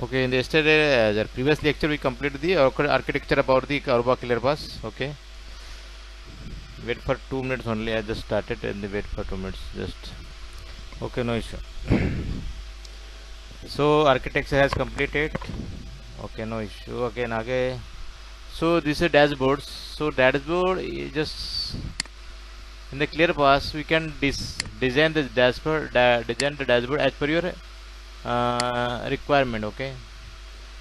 Okay, in the yesterday, the previous lecture we completed the architecture about the Aruba clear pass. Okay, wait for 2 minutes only. I just started and wait for 2 minutes. Just okay, no issue. So architecture has completed. Okay, no issue. Okay. So this is dashboards. So dashboard is just in the clear pass we can design the dashboard, design the dashboard as per your requirement. Okay.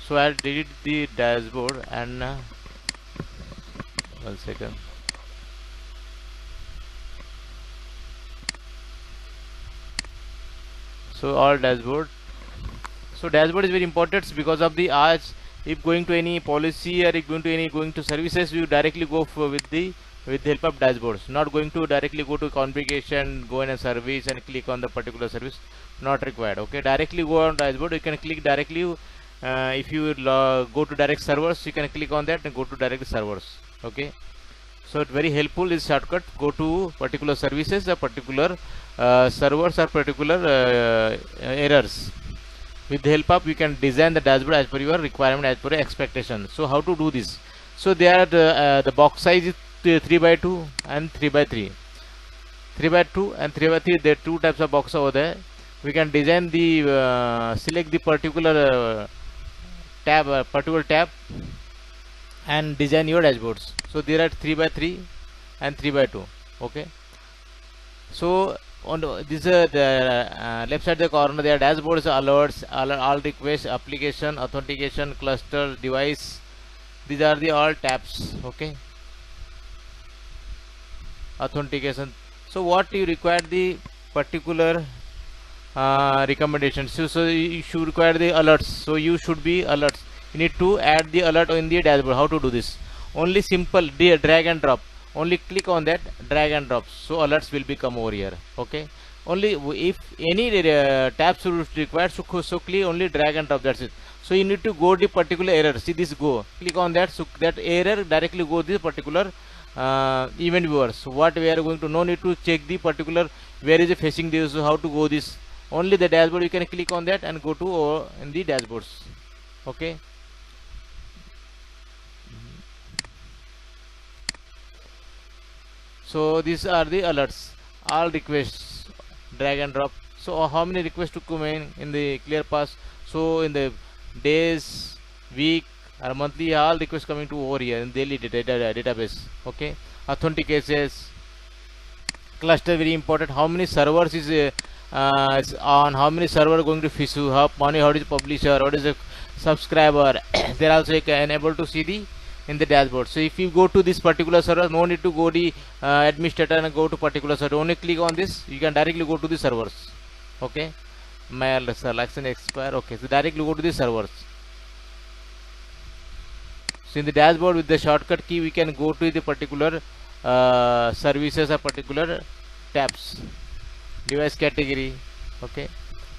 So I'll delete the dashboard and 1 second. So all dashboard. So dashboard is very important because of the arch. If going to any policy or if going to services, you directly go with the help of dashboards. Not going to directly go to configuration, go in a service and click on the particular service. Not required. Okay, directly go on dashboard. You can click directly. If you go to direct servers, you can click on that and go to direct servers. Okay, so it's very helpful. Is shortcut. Go to particular services or particular servers or particular errors. With the help of you can design the dashboard as per your requirement, as per your expectation. So how to do this? So there the box size is 3 by 2 and 3 by 3. 3 by 2 and 3 by 3. There are two types of box over there. We can design the select the particular tab and design your dashboards. So there are 3 by 3 and 3 by 2. Okay. So on this the left side of the corner there are dashboards, alerts, all requests, application, authentication, cluster, device. These are the all tabs. Okay, authentication. So what you require the particular recommendations. So you should require the alerts. So you should be alerts. You need to add the alert in the dashboard. How to do this? Only simple drag and drop. Only click on that, drag and drop, so alerts will become over here. Okay, only if any tabs are required, so click only drag and drop, that's it. So you need to go the particular error. See this, go click on that, so that error directly go this particular event viewer. So what we are going to, no need to check the particular where is it facing this, so how to go this. Only the dashboard, you can click on that and go to in the dashboards. Okay, so these are the alerts, all requests, drag and drop. So how many requests to come in the clear pass? So in the days, week or monthly, all requests coming to over here in daily database. Okay, authentications, cluster very important. How many servers is on? How many server going to fish? How many? How is publisher? What is the subscriber? There also you can able to see the in the dashboard. So if you go to this particular server, no need to go the administrator and go to particular server. Only click on this, you can directly go to the servers. Okay, mail selection expire. Okay, so directly go to the servers. So in the dashboard with the shortcut key, we can go to the particular services or particular tabs, device category. Okay,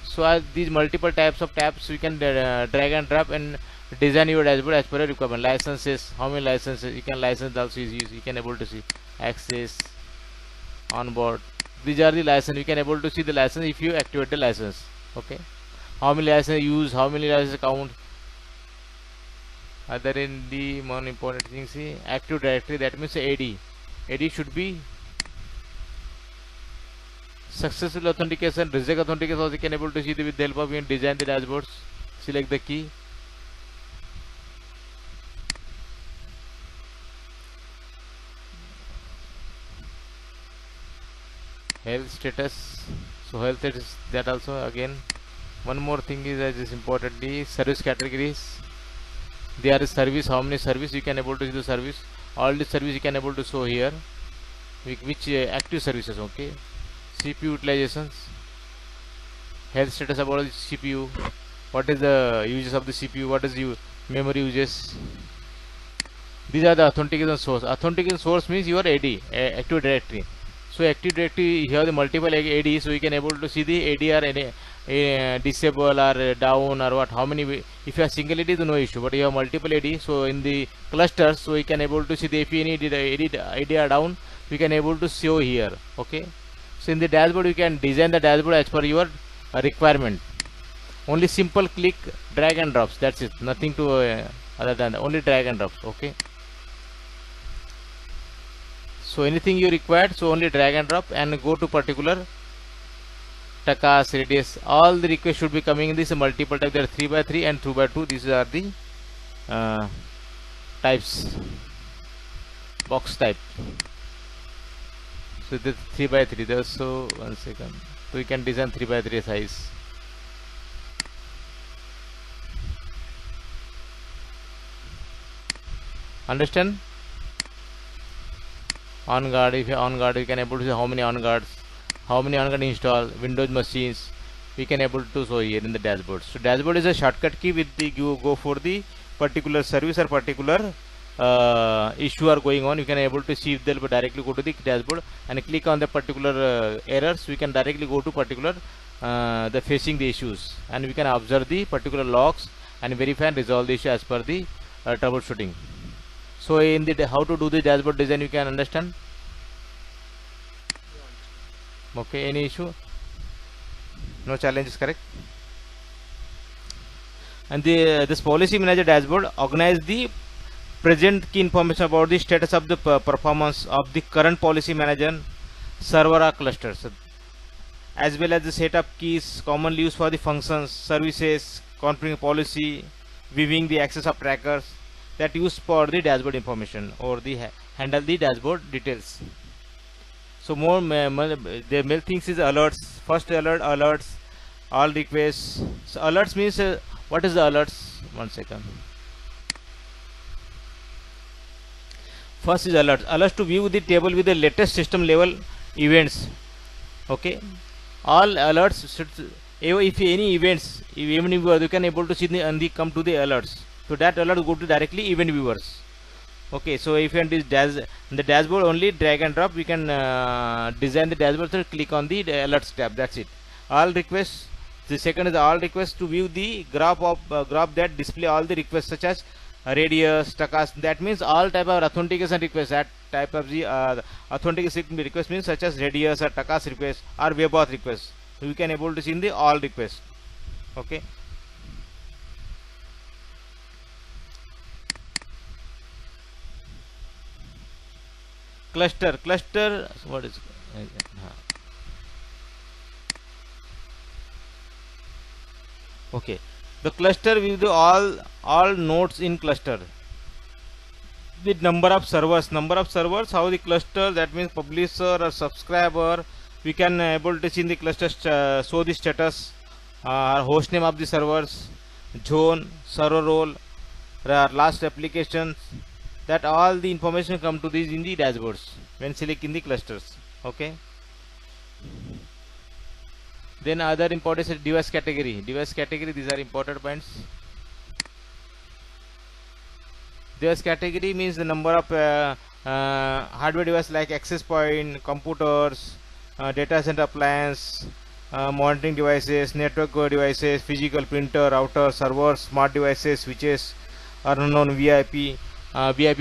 so as these multiple types of tabs, we can drag and drop and design your dashboard as per your requirement. Licenses, how many licenses you can license also is used. You can able to see access, onboard. These are the license. You can able to see the license if you activate the license. Okay, how many license use, how many license count. Other in the more important thing, see active directory. That means AD. AD should be successful authentication, reject authentication. Also you can able to see with the help of you design the dashboards. Select the key. Health status. So health status, that also again. One more thing is that is important, the service categories. There is service, how many service you can able to see the service. All the service you can able to show here. Which active services. Okay, CPU utilizations, health status about the CPU. What is the uses of the CPU? What is the memory uses? These are the authentication source. Authentication source means your AD, active directory. So active directory, you have the multiple AD, so you can able to see the AD or disable or down or what, how many. If you have single AD, no issue, but you have multiple AD, so in the clusters, so you can able to see the if any AD are down, you can able to show here. Okay, so in the dashboard you can design the dashboard as per your requirement. Only simple click, drag and drops, that's it, nothing to other than that. Only drag and drops. Okay, so anything you required, so only drag and drop and go to particular takas, radius. All the requests should be coming in this multiple type. There are 3 by 3 and 2 by 2. These are the uh, types, box type. So this 3 by 3. There's so 1 second. So we can design 3 by 3 size. Understand? On guard. If you on guard, you can able to see how many on guards, how many on guard install, Windows machines. We can able to show here in the dashboard. So dashboard is a shortcut key with the you go for the particular service or particular issue are going on. You can able to see if they'll directly go to the dashboard and click on the particular errors. We can directly go to particular the facing the issues, and we can observe the particular logs and verify and resolve the issue as per the troubleshooting. So in the how to do the dashboard design, you can understand. Okay, any issue? No challenges, correct? And the this policy manager dashboard organize the present key information about the status of the performance of the current policy manager server or clusters, as well as the setup keys commonly used for the functions, services, configuring policy, viewing the access of trackers that used for the dashboard information or the handle the dashboard details. So more the main things is alerts. First alert, alerts, all requests. So alerts means what is the alerts? 1 second. First is alerts. Alerts to view the table with the latest system level events. Okay, all alerts should, if any events, if event viewer, you can able to see the come to the alerts. So that alert go to directly event viewers. Okay, so if you this the dashboard only drag and drop, we can design the dashboard. So click on the alerts tab. That's it. All requests. The second is all requests to view the graph of graph that display all the requests such as radius, takas. That means all type of authentication requests. That type of the authentication request means such as radius or takas request or webauth request. So you can able to see in the all requests. Okay. Cluster, what is okay, the cluster with the all nodes in cluster, the number of servers, how the cluster, that means publisher or subscriber. We can able to see in the cluster show the status, host name of the servers, zone, server role, last applications. That all the information come to these in the dashboards when select in the clusters. Okay, then other important is device category. These are important points. Device category means the number of hardware device like access point, computers, data center appliance, monitoring devices, network devices, physical printer, router, servers, smart devices, switches, or unknown VIP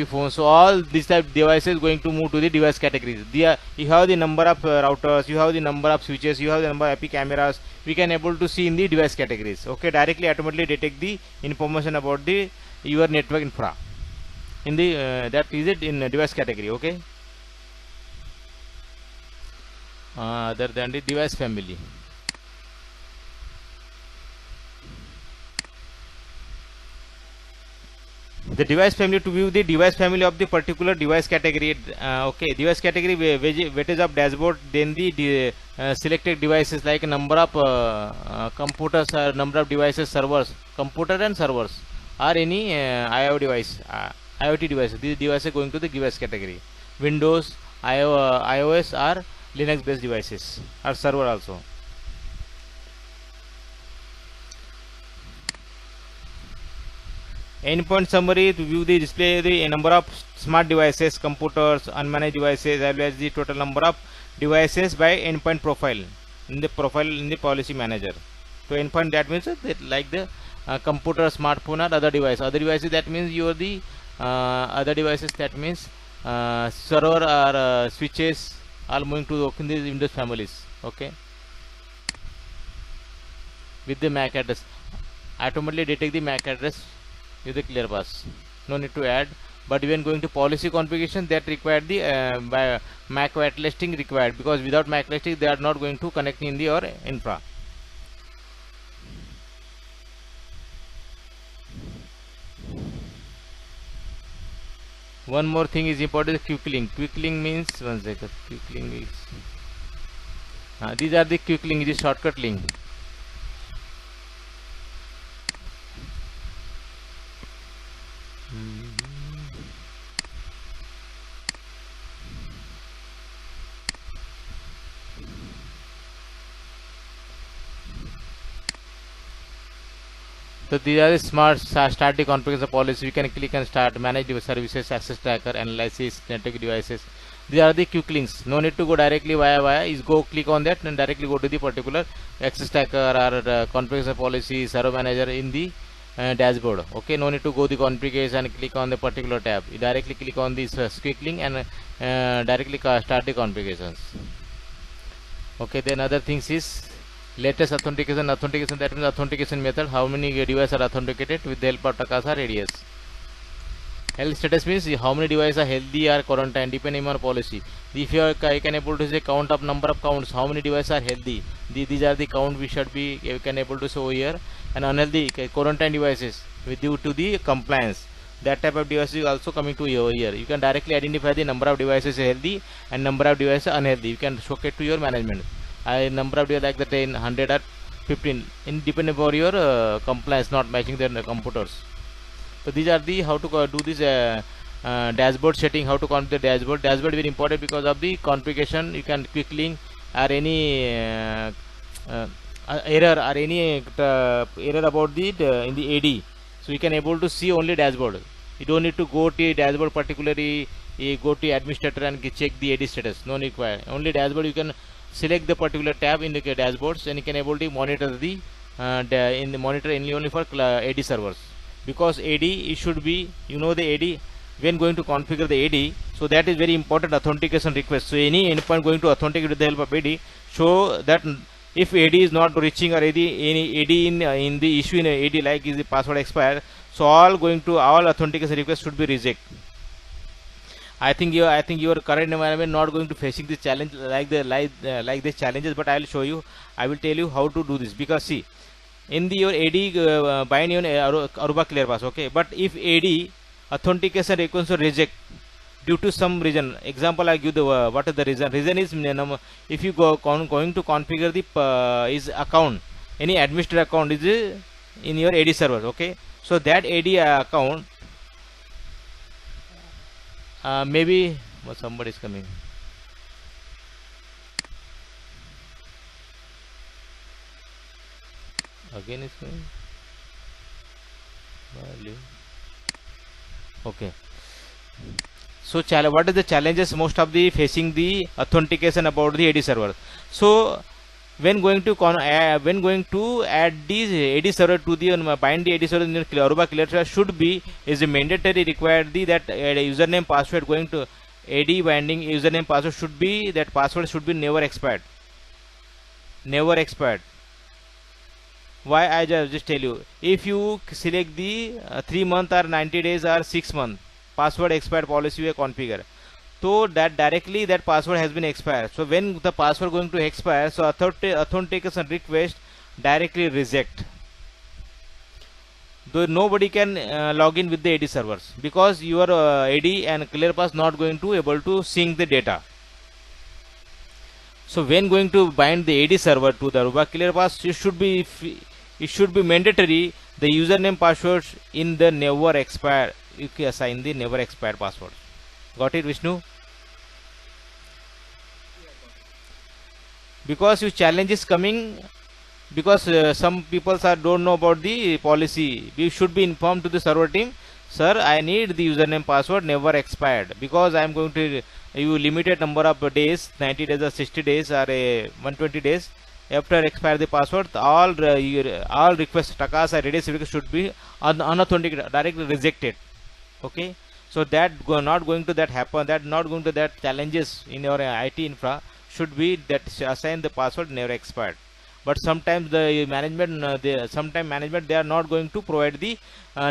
phones. So all these type devices going to move to the device categories. You have the number of routers, you have the number of switches, you have the number of IP cameras. We can able to see in the device categories. Okay, directly automatically detect the information about the your network infra in the that is it in device category. Okay, other than the device family. The device family, to view the device family of the particular device category. Okay, device category weightage of dashboard, then the selected devices like number of computers or number of devices, servers, computer and servers, or any IoT devices. These devices going to the device category. Windows, iOS or Linux based devices or server also. Endpoint summary, to view the display the number of smart devices, computers, unmanaged devices, as well as the total number of devices by endpoint profile in the policy manager. So endpoint, that means that like the computer, smartphone or other device. Other devices, that means you are the other devices, that means server or switches are moving to the Windows families. Okay. with the MAC address, automatically detect the MAC address with the clear pass. No need to add. But when going to policy configuration, that required the MAC whitelisting required, because without MAC whitelisting they are not going to connect in the your infra. One more thing is important, quick link. Quick link means, one second, quick link is these are the quick link, this shortcut link. So these are the smart static configuration policy. You can click and start, manage device services, access tracker, analysis, network devices. These are the quick links. No need to go directly via. Is go click on that and directly go to the particular access tracker or configuration policy, server manager in the dashboard. Okay, no need to go the configuration and click on the particular tab. You directly click on this quick link and directly start the configurations. Okay, then other things is latest authentication. That means authentication method, how many devices are authenticated with the help of Takasa radius. Health status means how many devices are healthy or quarantine depending on policy. If you can able to say count of number of counts, how many devices are healthy, these are the count we should be you can able to show here. And unhealthy quarantine devices with due to the compliance, that type of device is also coming to here. You can directly identify the number of devices healthy and number of devices unhealthy. You can show it to your management. Number of devices like the 10, 100 or 15 in depending on your compliance not matching the computers. So these are the how to do this dashboard setting, how to configure the dashboard. Dashboard is very important because of the configuration. You can quick link or any error or any error about the in the AD. So you can able to see only dashboard. You don't need to go to dashboard particularly. You go to administrator and check the AD status. No require. Only dashboard you can select the particular tab in the dashboards and you can able to monitor the in the monitor only for AD servers. Because AD it should be, you know, the AD when going to configure the AD, so that is very important authentication request. So any endpoint going to authenticate with the help of AD, show that if AD is not reaching or any AD in the issue in AD like is the password expired, so all authentication requests should be reject. I think your current environment not going to facing this challenge like these challenges, but I will show you. I will tell you how to do this, because see, in the your AD bind your Aruba clear pass, okay, but if AD authentication request reject due to some reason, example I give the what is the reason. Reason is if you going to configure the is account, any administrator account is in your AD server, okay, so that AD account maybe somebody is coming. Again is coming. Okay. So what is the challenges most of the facing the authentication about the AD server? So when going to add these AD server to the bind the AD server in the Aruba clear server should be is a mandatory required that username password going to AD binding username password should be, that password should be never expired. Never expired. Why? I just tell you, if you select the 3 month or 90 days or 6 month password expired policy you configure, so that directly that password has been expired. So when the password going to expire, so authentication request directly reject, though nobody can log in with the AD servers, because your AD and ClearPass not going to able to sync the data. So when going to bind the AD server to the Aruba ClearPass, it should be mandatory the username password in the never expire. You can assign the never expired password. Got it, Vishnu? Because your challenge is coming, because some people don't know about the policy. We should be informed to the server team, sir, I need the username password never expired, because I am going to you limited number of days, 90 days or 60 days or 120 days. After expire the password, all requests Takasa radius should be unauthenticated, directly rejected. Okay, so that not going to that happen, that not going to that challenges in your IT infra should be that assign the password never expired. but sometimes the management management they are not going to provide the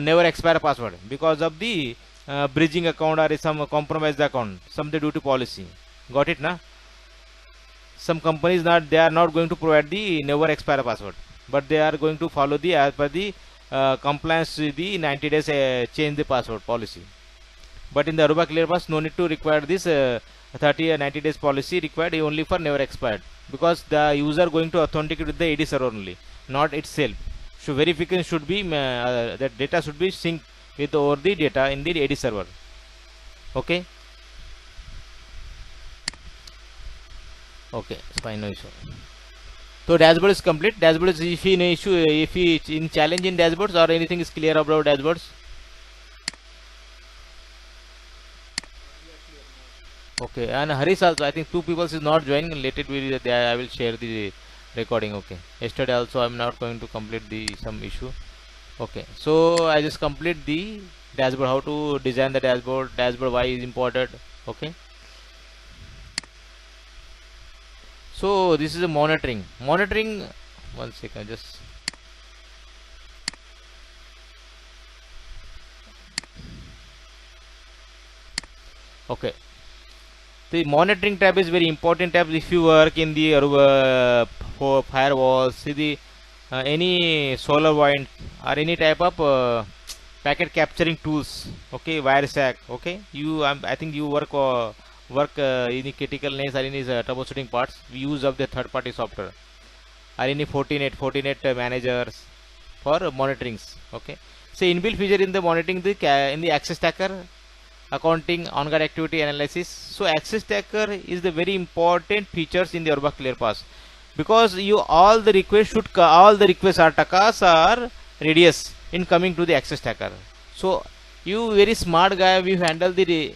never expire password because of the bridging account or some compromised account, some the duty policy. Got it na? Some companies not, they are not going to provide the never expire password, but they are going to follow the as per the compliance with the 90 days change the password policy. But in the Aruba Clear Pass, no need to require this 30 or 90 days policy required only for never expired, because the user going to authenticate with the AD server only, not itself. So verification should be that data should be synced with over the data in the AD server. Okay. Okay, it's fine, no issue. So dashboard is complete. Dashboard is, if in issue, if he in challenge in dashboards or anything is clear about dashboards. Okay, and Harish also, I think 2 people is not joining. Let it be there. I will share the recording. Okay. Yesterday also I'm not going to complete the some issue. Okay. So I just complete the dashboard. How to design the dashboard. Dashboard why is important. Okay. So this is a monitoring. Monitoring. One second. Just. Okay. The monitoring tab is very important tab if you work in the for firewalls, see the any solar point or any type of packet capturing tools. Okay, WireSack. Okay, you I think you work in the critical names or any troubleshooting parts. We use of the third-party software or any Fortinet managers for monitorings. Okay, so inbuilt feature in the monitoring the in the access tracker, accounting, on-guard activity analysis. So access tracker is the very important features in the Aruba Clear Pass, because you all the requests are takas are radius in coming to the access tracker. So you very smart guy, we handle the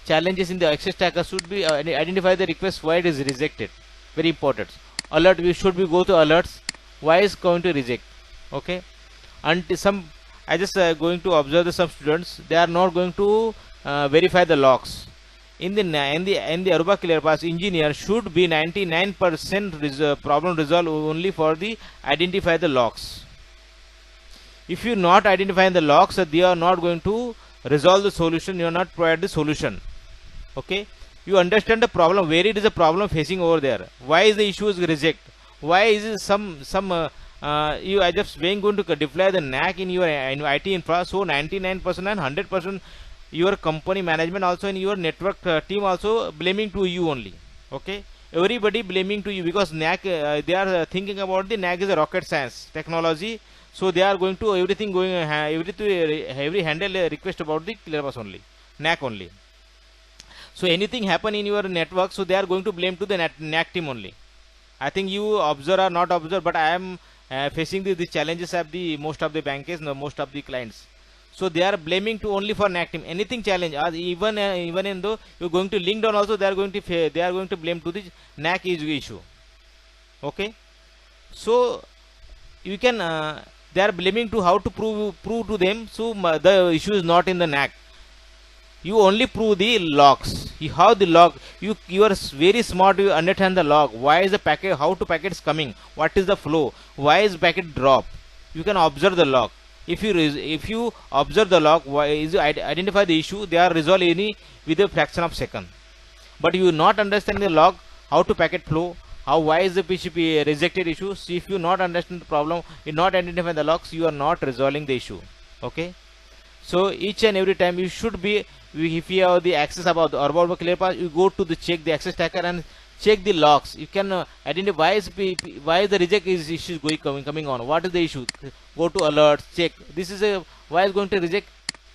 challenges in the access tracker should be identify the request why it is rejected. Very important. Alert, we should be go to alerts why is going to reject. Okay, and some I just going to observe some students, they are not going to verify the logs. In the Aruba Clear Pass, engineer should be 99% problem resolve only for the identify the logs. If you not identify the logs, they are not going to resolve the solution. You are not provide the solution. Okay, you understand the problem, where it is a problem facing over there. Why is the issue is reject? Why is it some you are just going to deploy the NAC in your IT infra? So 99% and 100%. Your company management also and your network team also blaming to you only. Okay, everybody blaming to you, because NAC they are thinking about the NAC is a rocket science technology, so they are going to everything going every handle request about the Clear Pass only, NAC only. So anything happen in your network, so they are going to blame to the NAC team only. I think you observe or not observe, but I am facing the challenges of the most of the bankers, most of the clients. So they are blaming to only for NAC team. Anything challenge, even in though you're going to link down also, they are going to blame to the NAC issue. Okay, so you can they are blaming to how to prove to them. So the issue is not in the NAC. You only prove the logs. You have the log. You are very smart. You understand the log. Why is the packet? How to packets coming? What is the flow? Why is packet drop? You can observe the log. If you observe the log, why is identify the issue, they are resolved any with a fraction of second. But you not understand the log, how to packet flow, why is the PCP rejected issue. So if you not understand the problem, you not identify the logs, you are not resolving the issue. Okay, so each and every time you should be, if you have the access about the Aruba Clear Pass, you go to the check the access tracker and check the logs. You can identify why the reject is issues coming on. What is the issue? Go to alerts, check. This is a why is going to reject.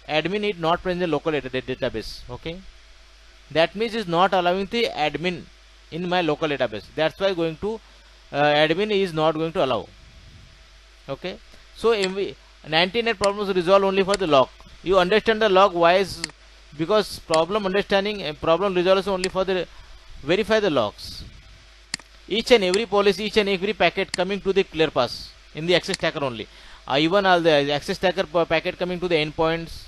Admin is not present in the local database. Okay, that means is not allowing the admin in my local database. That's why going to admin is not going to allow. Okay, so 99 problems resolve only for the log. You understand the log, why is because problem understanding and problem resolution only for the verify the logs. Each and every policy, each and every packet coming to the Clear Pass in the access tracker only. Even all the access tracker packet coming to the endpoints,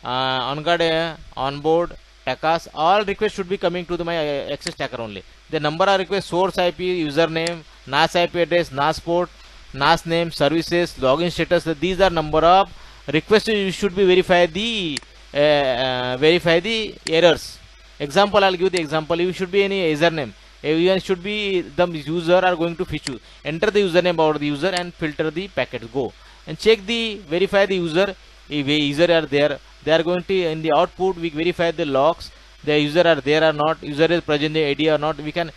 on guard, on board, TACAs, all requests should be coming to my access tracker only. The number of requests, source IP, username, NAS IP address, NAS port, NAS name, services, login status. These are number of requests. You should be verify the errors. Example, I'll give the example. You should be any username. Everyone should be the user are going to fetch you. Enter the username about the user and filter the packets. Go and check the verify the user. If a user are there, they are going to in the output. We verify the logs. The user are there or not. User is present the ID or not. We can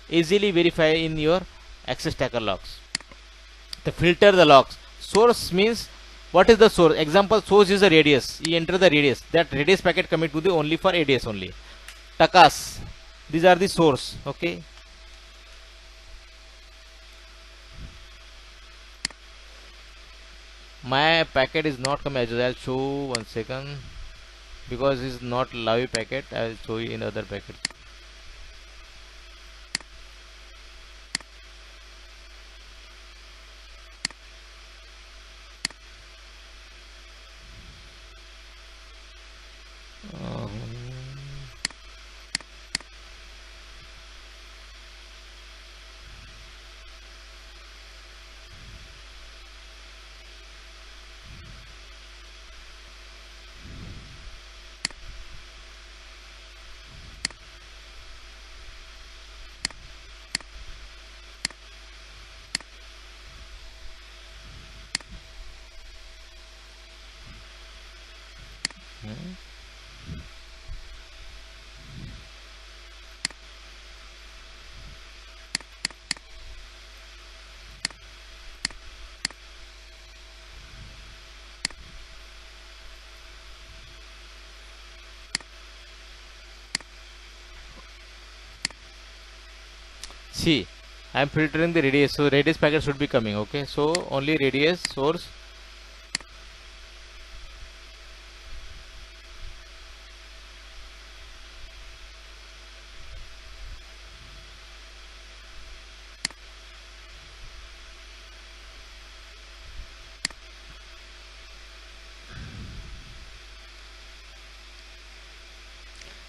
easily verify in your access tracker logs. The filter the logs. Source means what is the source? Example, source is a radius. You enter the radius. That radius packet commit to the only for radius only. Takas. These are the source. Okay. My packet is not coming as well. I'll show 1 second because it's not live packet. I'll show you in other packet. Um, hmm. See, I'm filtering the radius, so radius packet should be coming. Okay, so only radius source.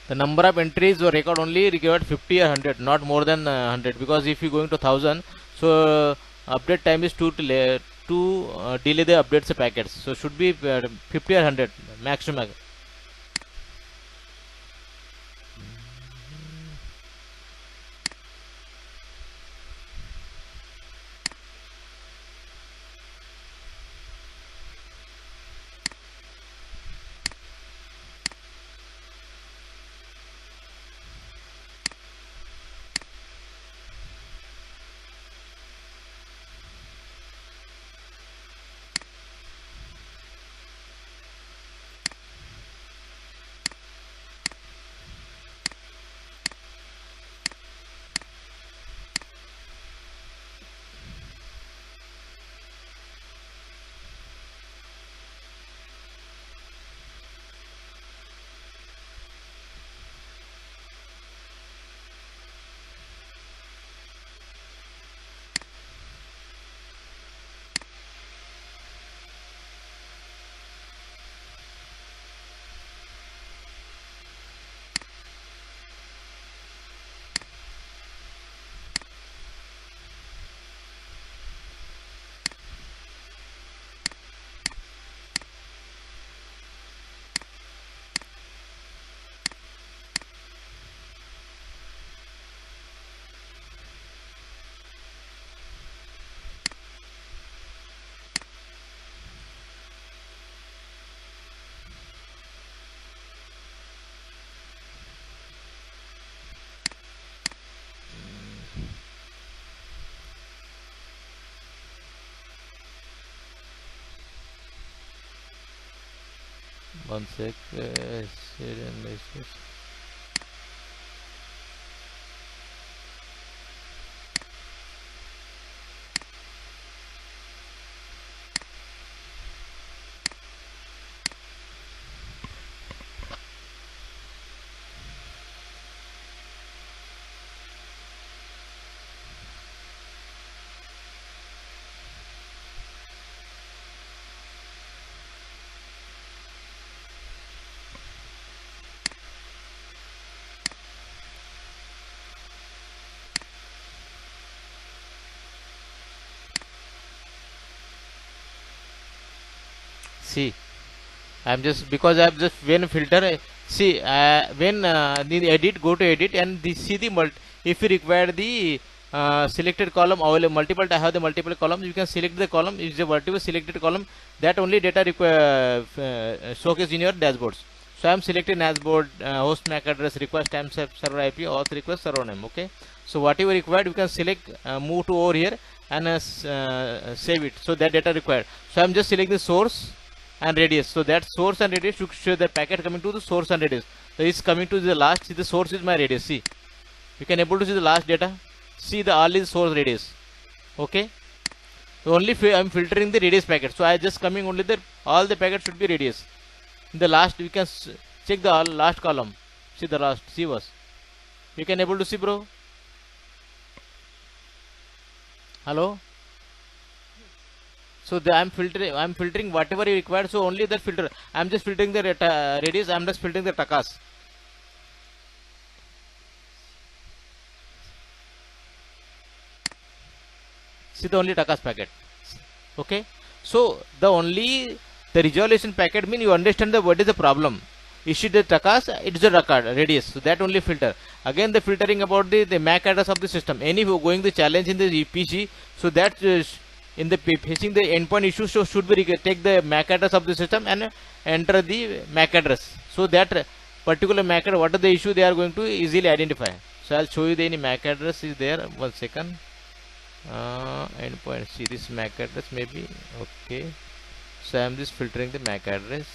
The number of entries or record only required 50 or 100, not more than 100. Because if you going to 1000, so update time is to delay the updates packets. So should be 50 or 100 maximum. One sec. Serial message. See, I'm just, because I'm just, when filter, see, when the edit, go to edit and see the if you require the selected column available multiple, I have the multiple columns, you can select the column, is the whatever selected column, that only data require showcase in your dashboards. So I'm selecting dashboard, host MAC address, request time server IP, auth request server name. Okay, so whatever required you can select, move to over here and save it, so that data required. So I'm just selecting the source and radius, so that source and radius should show the packet coming to the source and radius. So it's coming to the last, see the source is my radius, see, you can able to see the last data, see the all is source radius. Okay, so only I'm filtering the radius packet, so I just coming only the all the packets should be radius. In the last we can check the last column, see the last, see was, you can able to see, bro. Hello. So I'm filtering whatever you required, so only that filter, I'm just filtering the radius, I'm just filtering the takas. See the only takas packet. Okay, so the only the resolution packet mean you understand the what is the problem. Issue the takas, it's the record radius, so that only filter. Again the filtering about the MAC address of the system, any going the challenge in the PC, so that in the facing the endpoint issue, so should be take the MAC address of the system and enter the MAC address, so that particular MAC address, what are the issue they are going to easily identify. So I'll show you the any MAC address is there. 1 second. Endpoint, see this MAC address maybe. Okay, so I'm just filtering the MAC address.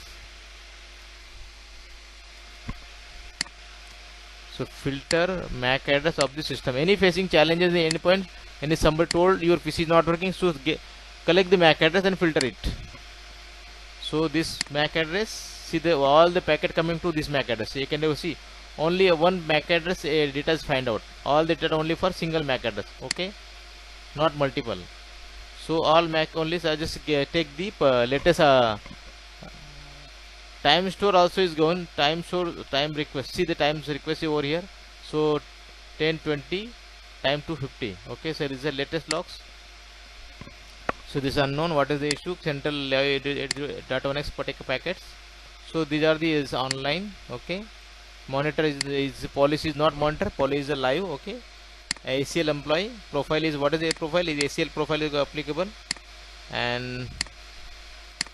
So filter MAC address of the system, any facing challenges in the endpoint, any somebody told your PC is not working, so collect the MAC address and filter it. So this MAC address, see the all the packet coming to this MAC address, so you can see only one MAC address data is find out, all the data only for single MAC address. Okay, not multiple. So all MAC only, so I just take the latest time store also is going, time store, time request, see the times request over here, so 10:20 time to 50. Okay, so this is the latest logs. So this unknown, what is the issue, central data on X particular packets. So these are the is online. Okay, monitor is policy is not monitor, policy is a live. Okay, ACL employee profile is, what is the profile, is ACL profile is applicable. And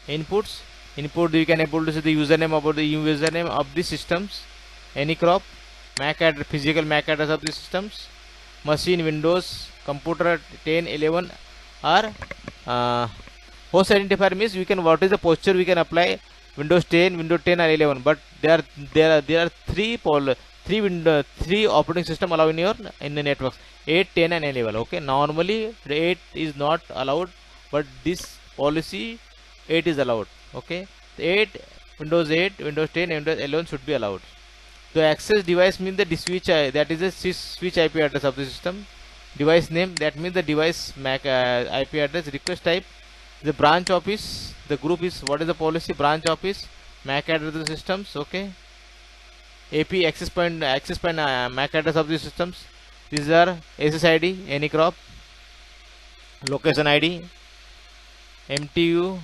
inputs, input you can able to see the username, about the username of the systems, any crop, MAC address, physical MAC address of the systems, machine, Windows, computer 10, 11, or host identifier means you can, what is the posture we can apply, Windows 10, Windows 10 or 11, but there are three operating system allowed in the networks, 8, 10 and 11. Okay, normally the 8 is not allowed, but this policy 8 is allowed. Okay, 8, Windows 8, Windows 10, Windows 11 should be allowed. The access device means the switch, that is the switch IP address of the system. Device name, that means the device MAC IP address. Request type, the branch office, the group is, what is the policy, branch office, MAC address of the systems. Okay, AP access point MAC address of the systems. These are SSID, any crop, location ID, MTU,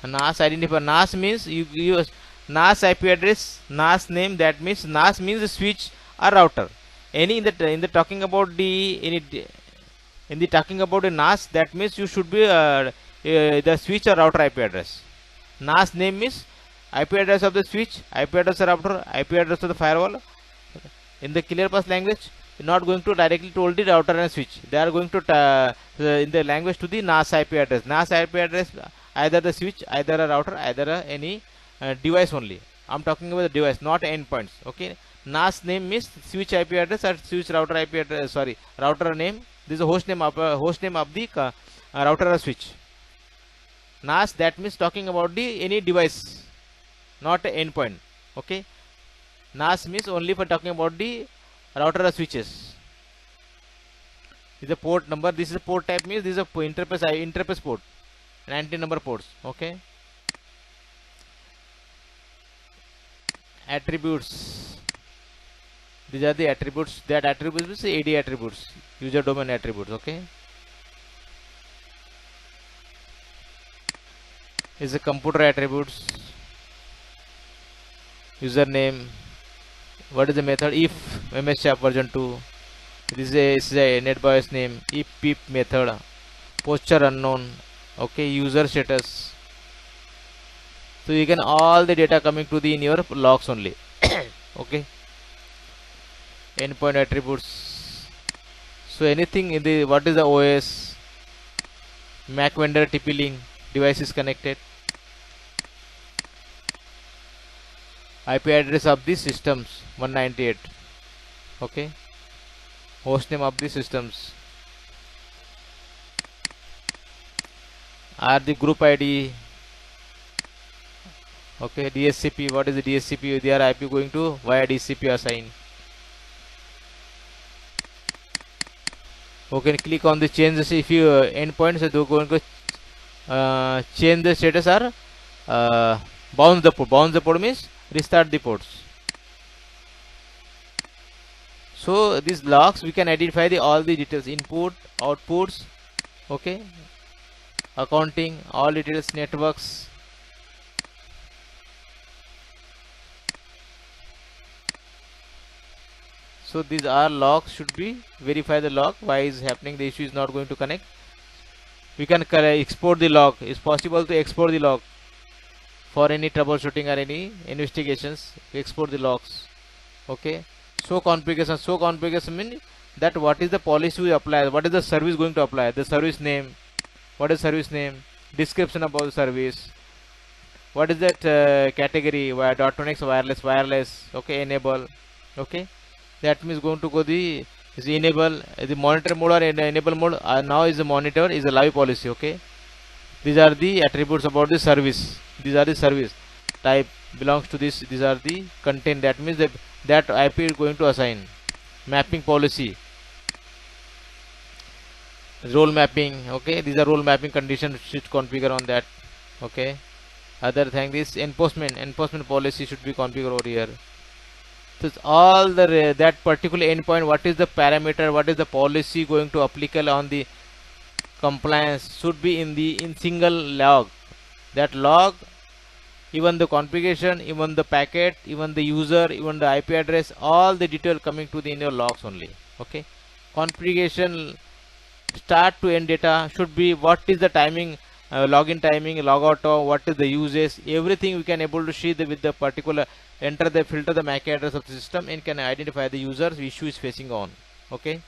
NAS identifier. NAS means you use NAS IP address, NAS name, that means NAS means the switch or router. Any in the talking about the talking about the NAS, that means you should be the switch or router IP address. NAS name means IP address of the switch, IP address of router, IP address of the firewall. In the clear path language, not going to directly told the router and switch, they are going to in the language to the NAS IP address. NAS IP address, either the switch, either a router, either any device only. I'm talking about the device, not endpoints. Okay, NAS name means switch IP address or switch router IP address, sorry, router name. This is a host name of the router or switch. NAS, that means talking about the any device, not endpoint. Okay, NAS means only for talking about the router or switches. This is a port number, this is a port type, means this is a interface port, 19 number ports. Okay, attributes, these are the attributes, that attributes is AD attributes, user domain attributes. Okay, is a computer attributes, username. What is the method? If MS Sharp version 2. This is a netBIOS name. If pip method. Posture unknown. Okay, user status. So you can all the data coming to the in your logs only. Okay, endpoint attributes. So anything in the what is the OS, Mac vendor, TP link, device is connected, IP address of the systems 198. Okay, host name of the systems, are the group ID. Okay, DSCP, what is the DSCP? Their IP going to via DCP assign. Okay, click on the changes. If you endpoints, so they're going to change the status or bounce the port. Bounce the port means restart the ports. So these logs we can identify the all the details, input, outputs, okay, accounting, all details, networks. So these are logs, should be verify the log, why is happening, the issue is not going to connect. We can export the log. It's possible to export the log for any troubleshooting or any investigations. We export the logs. Okay, so configuration means that what is the policy we apply, what is the service going to apply, the service name, what is service name, description about the service, what is that category, where .1x wireless, okay, enable. Okay, that means going to go the is enable the monitor mode or enable mode. Now is the monitor is a live policy. Okay, these are the attributes about the service. These are the service type belongs to this. These are the content, that means that IP is going to assign. Mapping policy, role mapping. Okay, these are role mapping conditions, should configure on that. Okay, other thing, this enforcement policy should be configured over here. So all the that particular endpoint, what is the parameter, what is the policy going to applicable on the compliance, should be in single log. That log, even the configuration, even the packet, even the user, even the IP address, all the detail coming to the in your logs only. Okay, configuration start to end data should be what is the timing, login timing, logout, what is the usage, everything we can able to see with the particular enter the filter the MAC address of the system and can identify the user's issue is facing on. Okay,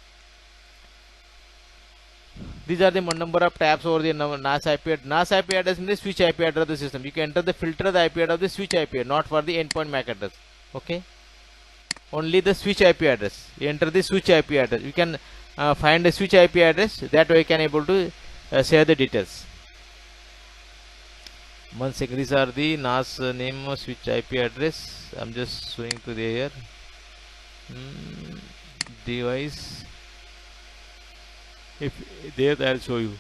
these are the number of tabs over the NAS IP address. NAS IP address means the switch IP address of the system. You can enter the filter the IP address of the switch IP, not for the endpoint MAC address. Okay, only the switch IP address. You enter the switch IP address. You can find the switch IP address. That way you can able to share the details. One second. These are the NAS name, switch IP address. I'm just showing to the here. Device. If there, I'll show you.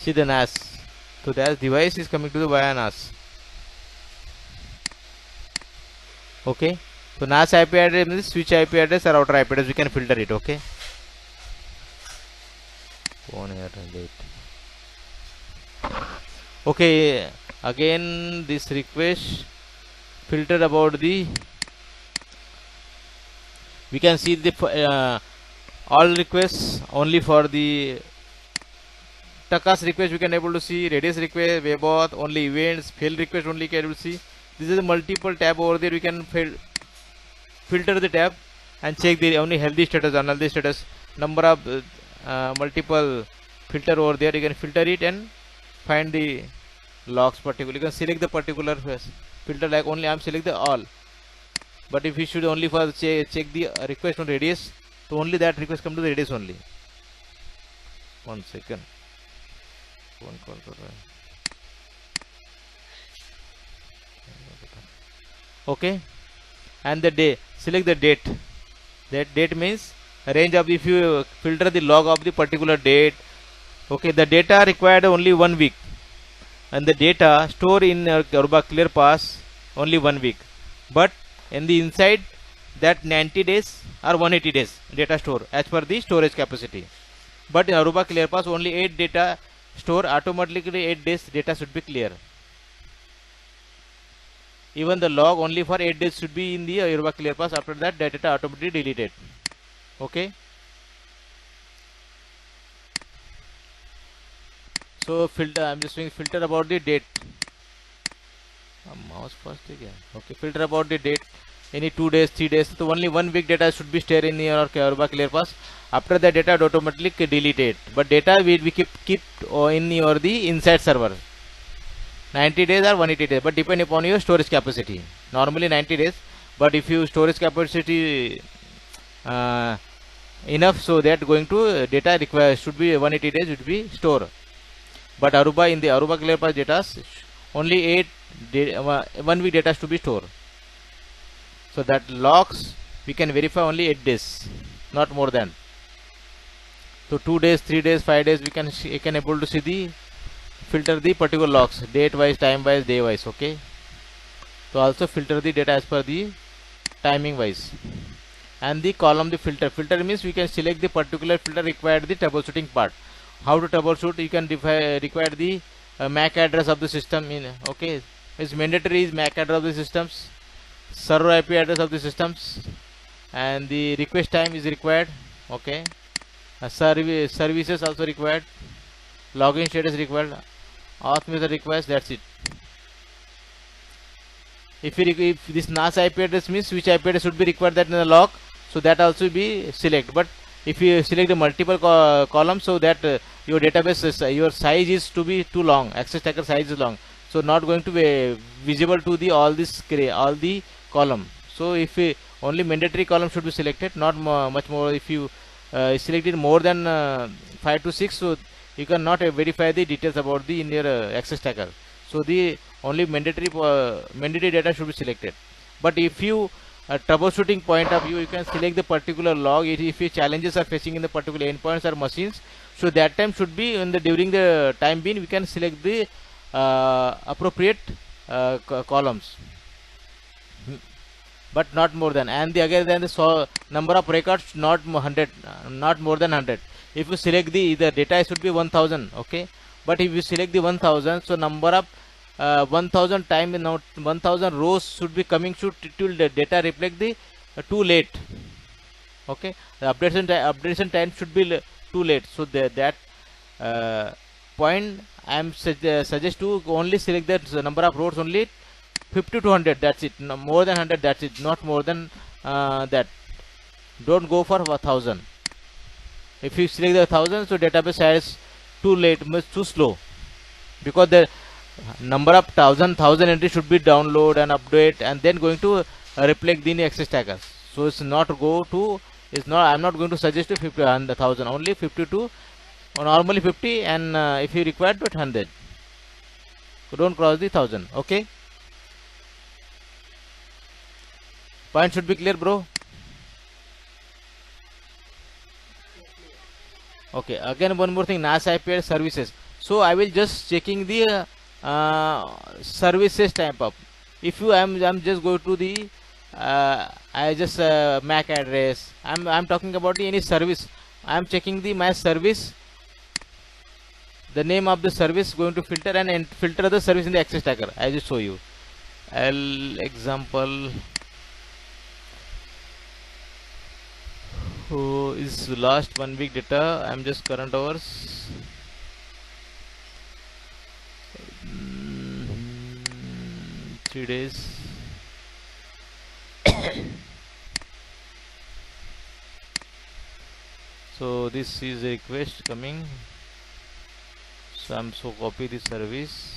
See the NAS. So that device is coming to the via NAS. Okay, so NAS IP address means switch IP address or router IP address. We can filter it. Okay. Phone here and date. Okay, again this request filter about the, we can see the all requests only for the Takas request we can able to see, Redis request, webauth, only events, field request only can able to see. This is a multiple tab over there. We can filter the tab and check the only healthy status, unhealthy status, number of multiple filter over there. You can filter it and find the logs particular. You can select the particular filter, like only I'm select the all. But if you should only for check the request on Redis, so only that request come to the Redis only. 1 second. One call for okay, and the day, select the date. That date means range of, if you filter the log of the particular date. Okay, the data required only 1 week, and the data store in Aruba ClearPass only 1 week, but in the inside that 90 days or 180 days data store as per the storage capacity. But in Aruba ClearPass only 8 data store, automatically 8 days data should be clear. Even the log only for 8 days should be in the Aruba ClearPass. After that data automatically deleted. Okay, so filter, I'm just doing filter about the date. Mouse first again. Okay, filter about the date, any 2 days, 3 days, so only 1 week data should be stored in your Aruba ClearPass. After that data automatically deleted, but data we keep in your the inside server 90 days or 180 days, but depend upon your storage capacity. Normally 90 days, but if you storage capacity enough, so that going to data require should be 180 days should be store. But Aruba, in the Aruba ClearPass data only 1 week data to be stored. So that logs we can verify only 8 days, not more than. So 2 days, 3 days, 5 days we can able to see the filter the particular logs, date wise, time wise, day wise. Okay, so also filter the data as per the timing wise. And the column, the filter means we can select the particular filter required the troubleshooting part. How to troubleshoot? You can require the MAC address of the system in. Okay, it's mandatory is MAC address of the systems, server IP address of the systems, and the request time is required. Okay, services also required, login status required, auth method requires. That's it. If this NAS IP address means which IP address should be required that in the log, so that also be select. But if you select the multiple columns, so that your database your size is to be too long, access tracker size is long, so not going to be visible to the all the column. So if only mandatory column should be selected, not much more. If you selected more than 5 to 6, so you cannot verify the details about the in your access tracker. So the only mandatory data should be selected. But if you troubleshooting point of view, you can select the particular log if your challenges are facing in the particular endpoints or machines. So that time should be in the during the time being we can select the appropriate columns, but not more than. And the again then the number of records not 100, not more than 100. If you select the data should be 1000. Okay, but if you select the 1000, so number of 1000 time now 1000 rows should be coming to till the data reflect the too late. Okay, the updation time should be too late. So that point I am suggest to only select that number of rows only 50 to 100. That's it. No, more than 100. That's it. Not more than that. Don't go for 1000. If you select the 1000, so database has too late, too slow, because the number of 1000 entries should be download and update and then going to reflect the access trackers. So it's not go to, it's not, I'm not going to suggest to 50 and 1000, only 50 to normally 50, and if you require to 100, so don't cross the 1000. Okay, point should be clear, bro. Okay, again one more thing, NAS IP services. So I will just checking the services type up. If you I'm just go to the I just MAC address, I'm talking about the any service. I'm checking the my service, the name of the service, going to filter and filter the service in the access tracker. I just show you example. Oh, is last 1 week data. I'm just current hours. Mm, 3 days. So this is a request coming. So I'm so copy the service.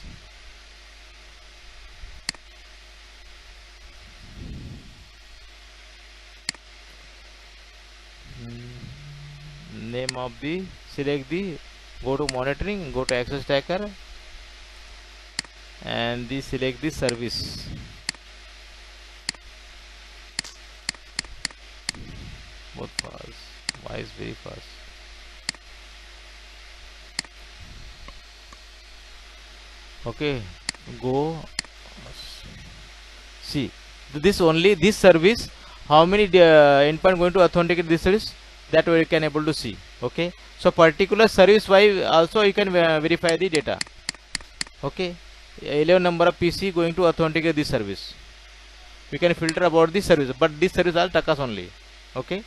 Name of the, select the, go to monitoring, go to access tracker, and the select the service. Both fast. Why is very fast? Okay, go. See, this only this service. How many endpoint going to authenticate this service? That we can able to see. Okay, so particular service wise also you can verify the data. Okay, 11 number of PC going to authenticate this service. We can filter about this service, but this service all takas only. Okay,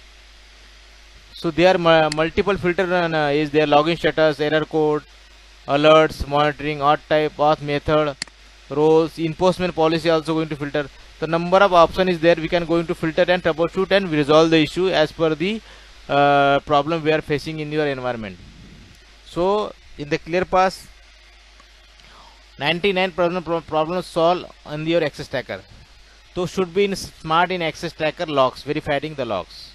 so there are multiple filter is there: login status, error code, alerts, monitoring, auth type, auth method, roles, enforcement policy also going to filter. The number of option is there. We can going to filter and troubleshoot and resolve the issue as per the problem we are facing in your environment. So in the ClearPass, 99% problems solved on your access tracker. So should be in smart in access tracker logs, verifying the logs.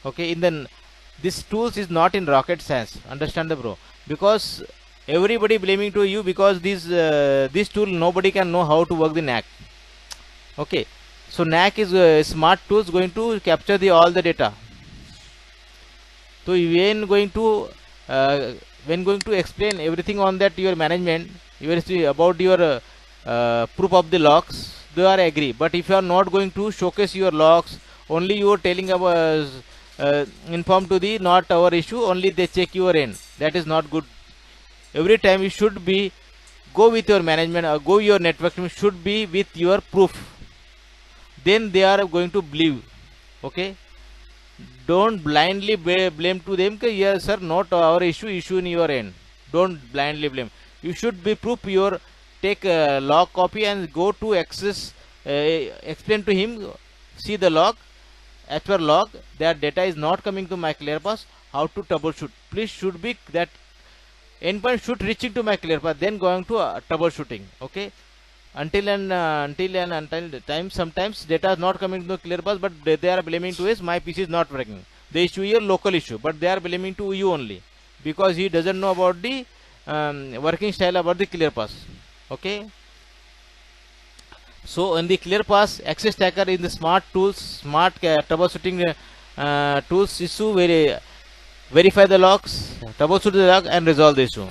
Okay, in the this tools is not in rocket science. Understand the bro? Because everybody blaming to you because this tool nobody can know how to work the NAC. Okay, so NAC is smart tools going to capture the all the data. So when going to explain everything on that your management, you will see about your proof of the logs, they are agree. But if you are not going to showcase your logs, only you are telling about inform to the not our issue, only they check your end. That is not good. Every time you should be go with your management or go your network team should be with your proof. Then they are going to believe. Okay. Don't blindly blame to them. Yes, sir, not our issue in your end. Don't blindly blame. You should be proof your take a log copy and go to access. Explain to him. See the log. As per log, that data is not coming to my ClearPass. How to troubleshoot? Please should be that endpoint should reaching to my ClearPass. Then going to troubleshooting. Okay. Until the time sometimes data is not coming to ClearPass, but they are blaming to us my PC is not working. The issue here local issue, but they are blaming to you only because he doesn't know about the working style about the ClearPass. Okay. So in the ClearPass access tracker in the smart tools, smart troubleshooting tools issue verify the logs, troubleshoot the log and resolve the issue.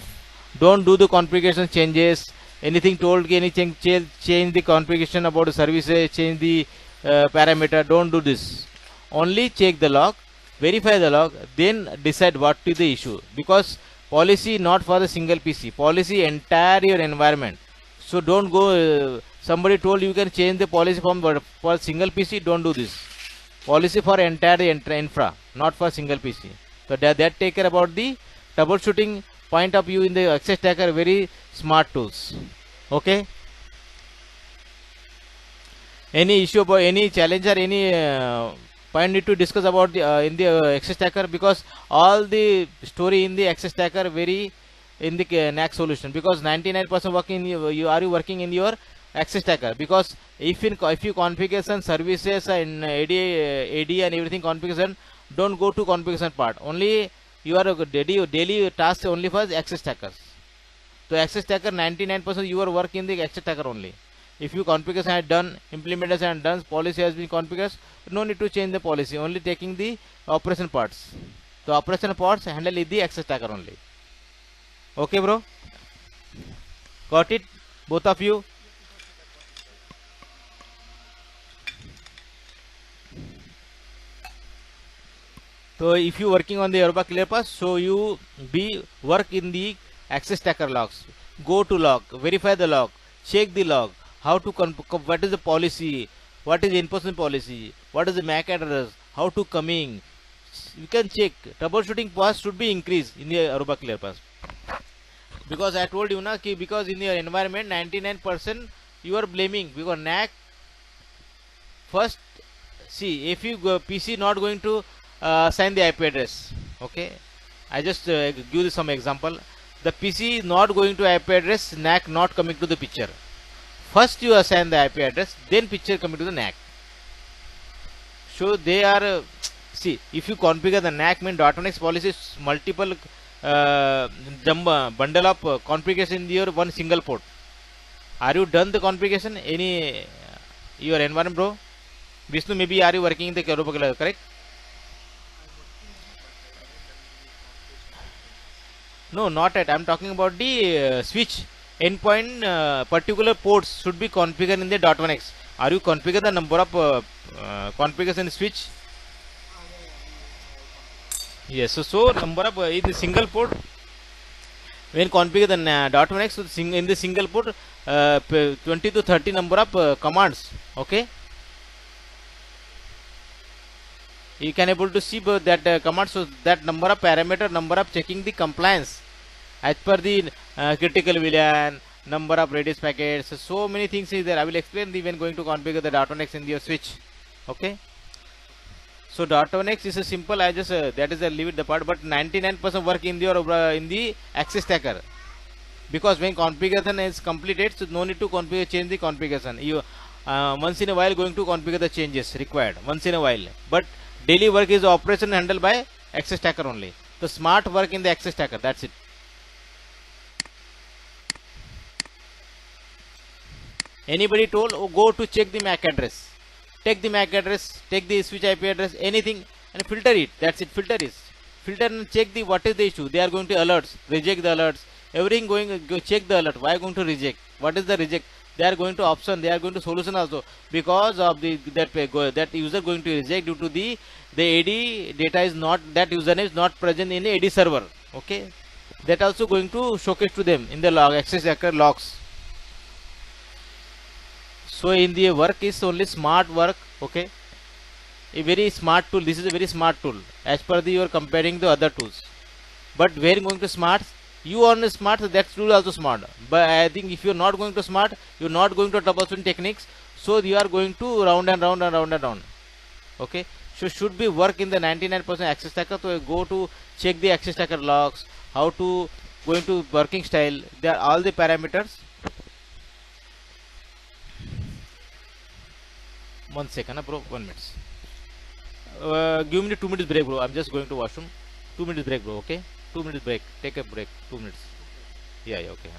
Don't do the configuration changes. Anything told anything change the configuration about the services, change the parameter. Don't do this. Only check the log, verify the log, then decide what is the issue. Because policy not for the single PC, policy entire your environment. So don't go. Somebody told you can change the policy from for single PC. Don't do this. Policy for entire infra, not for single PC. So that take care about the troubleshooting point of view in the access tracker. Very smart tools. Okay. Any issue about any challenge or any point need to discuss about the in the access tracker, because all the story in the access tracker very in the NAC solution, because 99% working you are working in your access tracker. Because if you configuration services and AD and everything configuration, don't go to configuration part. Only you are daily task only for access trackers. So access tracker 99% your work in the access tracker only. If you configuration had done, implementation and done, policy has been configured, no need to change the policy. Only taking the operation parts. The operation parts handle in the access tracker only. Okay, bro. Got it, both of you. So if you working on the Aruba ClearPass, so you be work in the access tracker logs. Go to log, verify the log, check the log. How to what is the policy? What is the enforcement policy? What is the MAC address? how to coming. You can check. Troubleshooting pass should be increased in the Aruba Clear Pass. Because I told you na ki because in your environment 99% you are blaming because NAC first. See, if you go, PC not going to assign the IP address. Okay, I just give you some example. The PC is not going to IP address, NAC not coming to the picture. First you assign the IP address, then picture coming to the NAC. So they are see, if you configure the NAC mean .1x policies multiple bundle of configuration in your one single port. Are you done the configuration? Any your environment, bro? Vishnu, maybe are you working in the Aruba, correct? No, not yet. I'm talking about the switch endpoint. Particular ports should be configured in the .1x. Are you configure the number of configuration switch? Yes. So number of in the single port when configure the .1x in the single port 20 to 30 number of commands. Okay. You can able to see that command, so that number of parameter, number of checking the compliance as per the critical VLAN, number of radius packets, so many things is there. I will explain the when going to configure the .1x in your switch. Okay, so .1x is a simple. I just that is a leave it the part, but 99% work in your in the access stacker, because when configuration is completed, so no need to configure change the configuration. You once in a while going to configure the changes required once in a while, but daily work is operation handled by access stacker only. The smart work in the access stacker, that's it. Anybody told, oh, go to check the MAC address, take the MAC address, take the switch IP address, anything, and filter it. That's it. Filter and check the what is the issue. They are going to alerts, reject the alerts, everything going go check the alert. Why going to reject? What is the reject? They are going to option, they are going to solution also, because of the that user going to reject due to the AD data is not, that username is not present in the AD server. Okay, that also going to showcase to them in the log access tracker logs. So in the work is only smart work. Okay, a very smart tool. This is a very smart tool as per the you are comparing the other tools. But where going to smart, you are smart, so that tool also smart. But I think if you are not going to smart, you are not going to troubleshooting techniques, so you are going to round and round and round and round. Okay, so should be work in the 99% access tracker. So go to check the access tracker logs, how to going to working style, there are all the parameters. 1 second, bro, 1 minute. Give me 2 minutes break, bro. I'm just going to washroom. 2 minutes break, bro. Okay, 2 minutes break. Take a break. 2 minutes. Yeah, okay.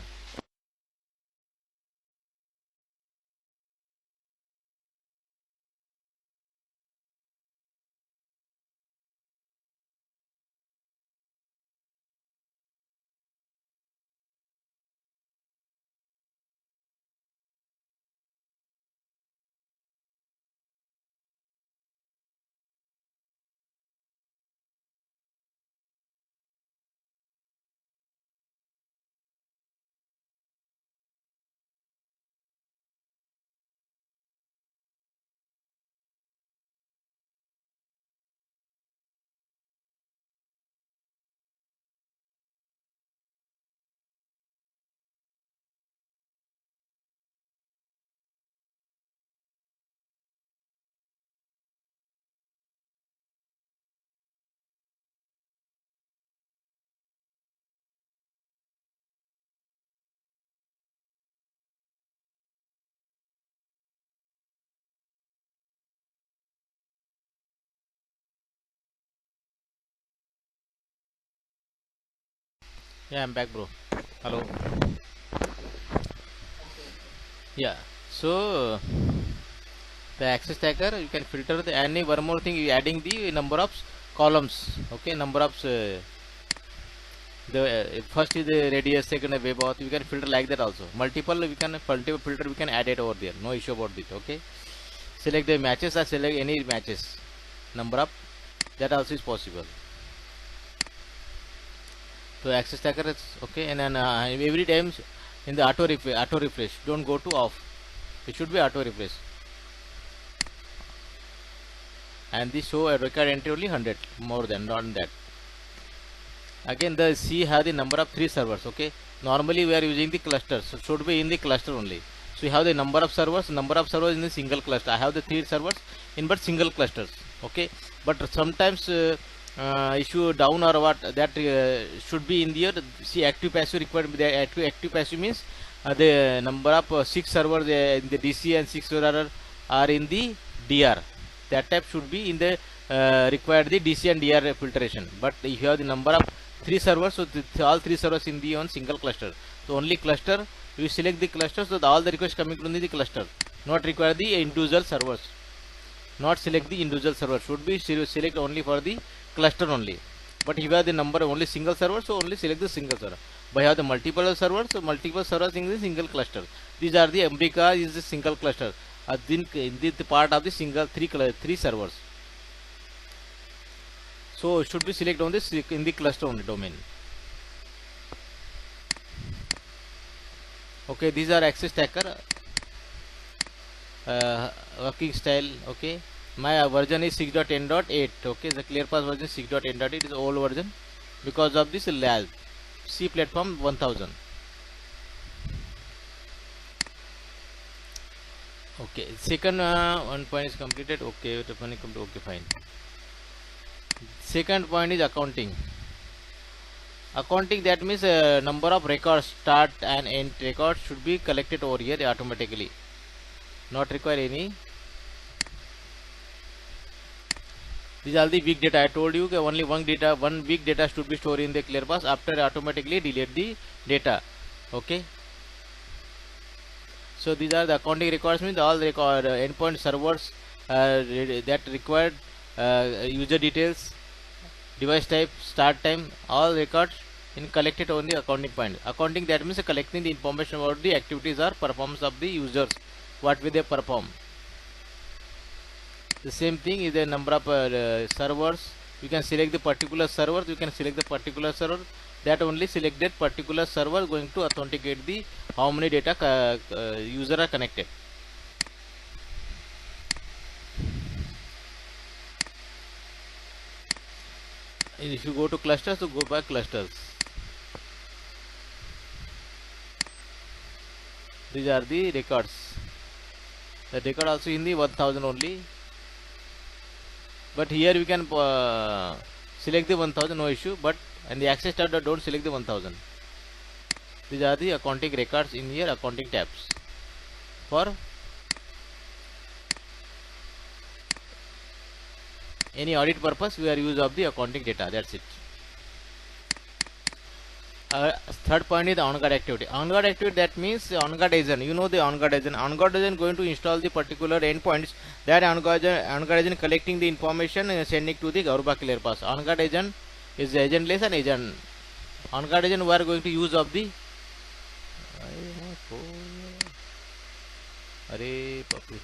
Yeah, I'm back, bro. Hello. Yeah. So the access tracker, you can filter the any one more thing. You adding the number of columns. Okay, number of the first is the radius, second web auth. You can filter like that also. Multiple we can multiple filter we can add it over there. No issue about this. Okay. Select the matches or select any matches. Number of, that also is possible. So access tracker is okay, and then every time in the auto refresh, don't go to off. It should be auto refresh. and the show a record entry only 100, more than, not that. Again the C have the number of 3 servers. Okay, normally we are using the clusters, so should be in the cluster only. So you have the number of servers in the single cluster. I have the 3 servers in but single clusters. Okay, but sometimes issue down or what, that should be in the see active passive required. The active passive means the number of 6 servers in the DC and 6 servers are in the DR. That type should be in the required the DC and DR filtration. But if you have the number of 3 servers, so all 3 servers in the on single cluster. So only cluster, you select the cluster, so all the requests coming from the cluster, not require the individual servers. Not select the individual server, should be select only for the cluster only. But if you have the number only single server, so only select the single server. But you have the multiple servers, so multiple servers in the single cluster. These are the America is the single cluster. In the part of the single three servers. So it should be select on this in the cluster only domain. Okay, these are access tracker working style. Okay, my version is 6.10.8. okay, the ClearPass version 6.10.8 is old version because of this LAL C platform 1000. Okay, second one point is completed. Okay, okay, fine. Second point is accounting. Accounting, that means number of records, start and end records should be collected over here automatically, not require any. These are the big data. I told you only one big data should be stored in the ClearPass. After automatically delete the data. Okay. So these are the accounting records, means all record endpoint servers that required user details, device type, start time, all records in collected on the accounting point. Accounting, that means collecting the information about the activities or performance of the users, what will they perform. The same thing is the number of servers. You can select the particular servers. You can select the particular server. That only selected particular server going to authenticate the how many data user are connected. And if you go to clusters, so go by clusters. These are the records. The record also in the 1000 only. But here we can select the 1000, no issue. But and the access tab, don't select the 1000. These are the accounting records in here, accounting tabs. For any audit purpose, we are use of the accounting data. That's it. Third point is the on-guard activity. On-guard activity, that means on-guard agent. You know the on-guard agent. On-guard agent going to install the particular endpoints. That on-guard agent collecting the information and sending to the Garuba ClearPass. On-guard agent is agentless and agent. On-guard agent we are going to use of the Arey papi.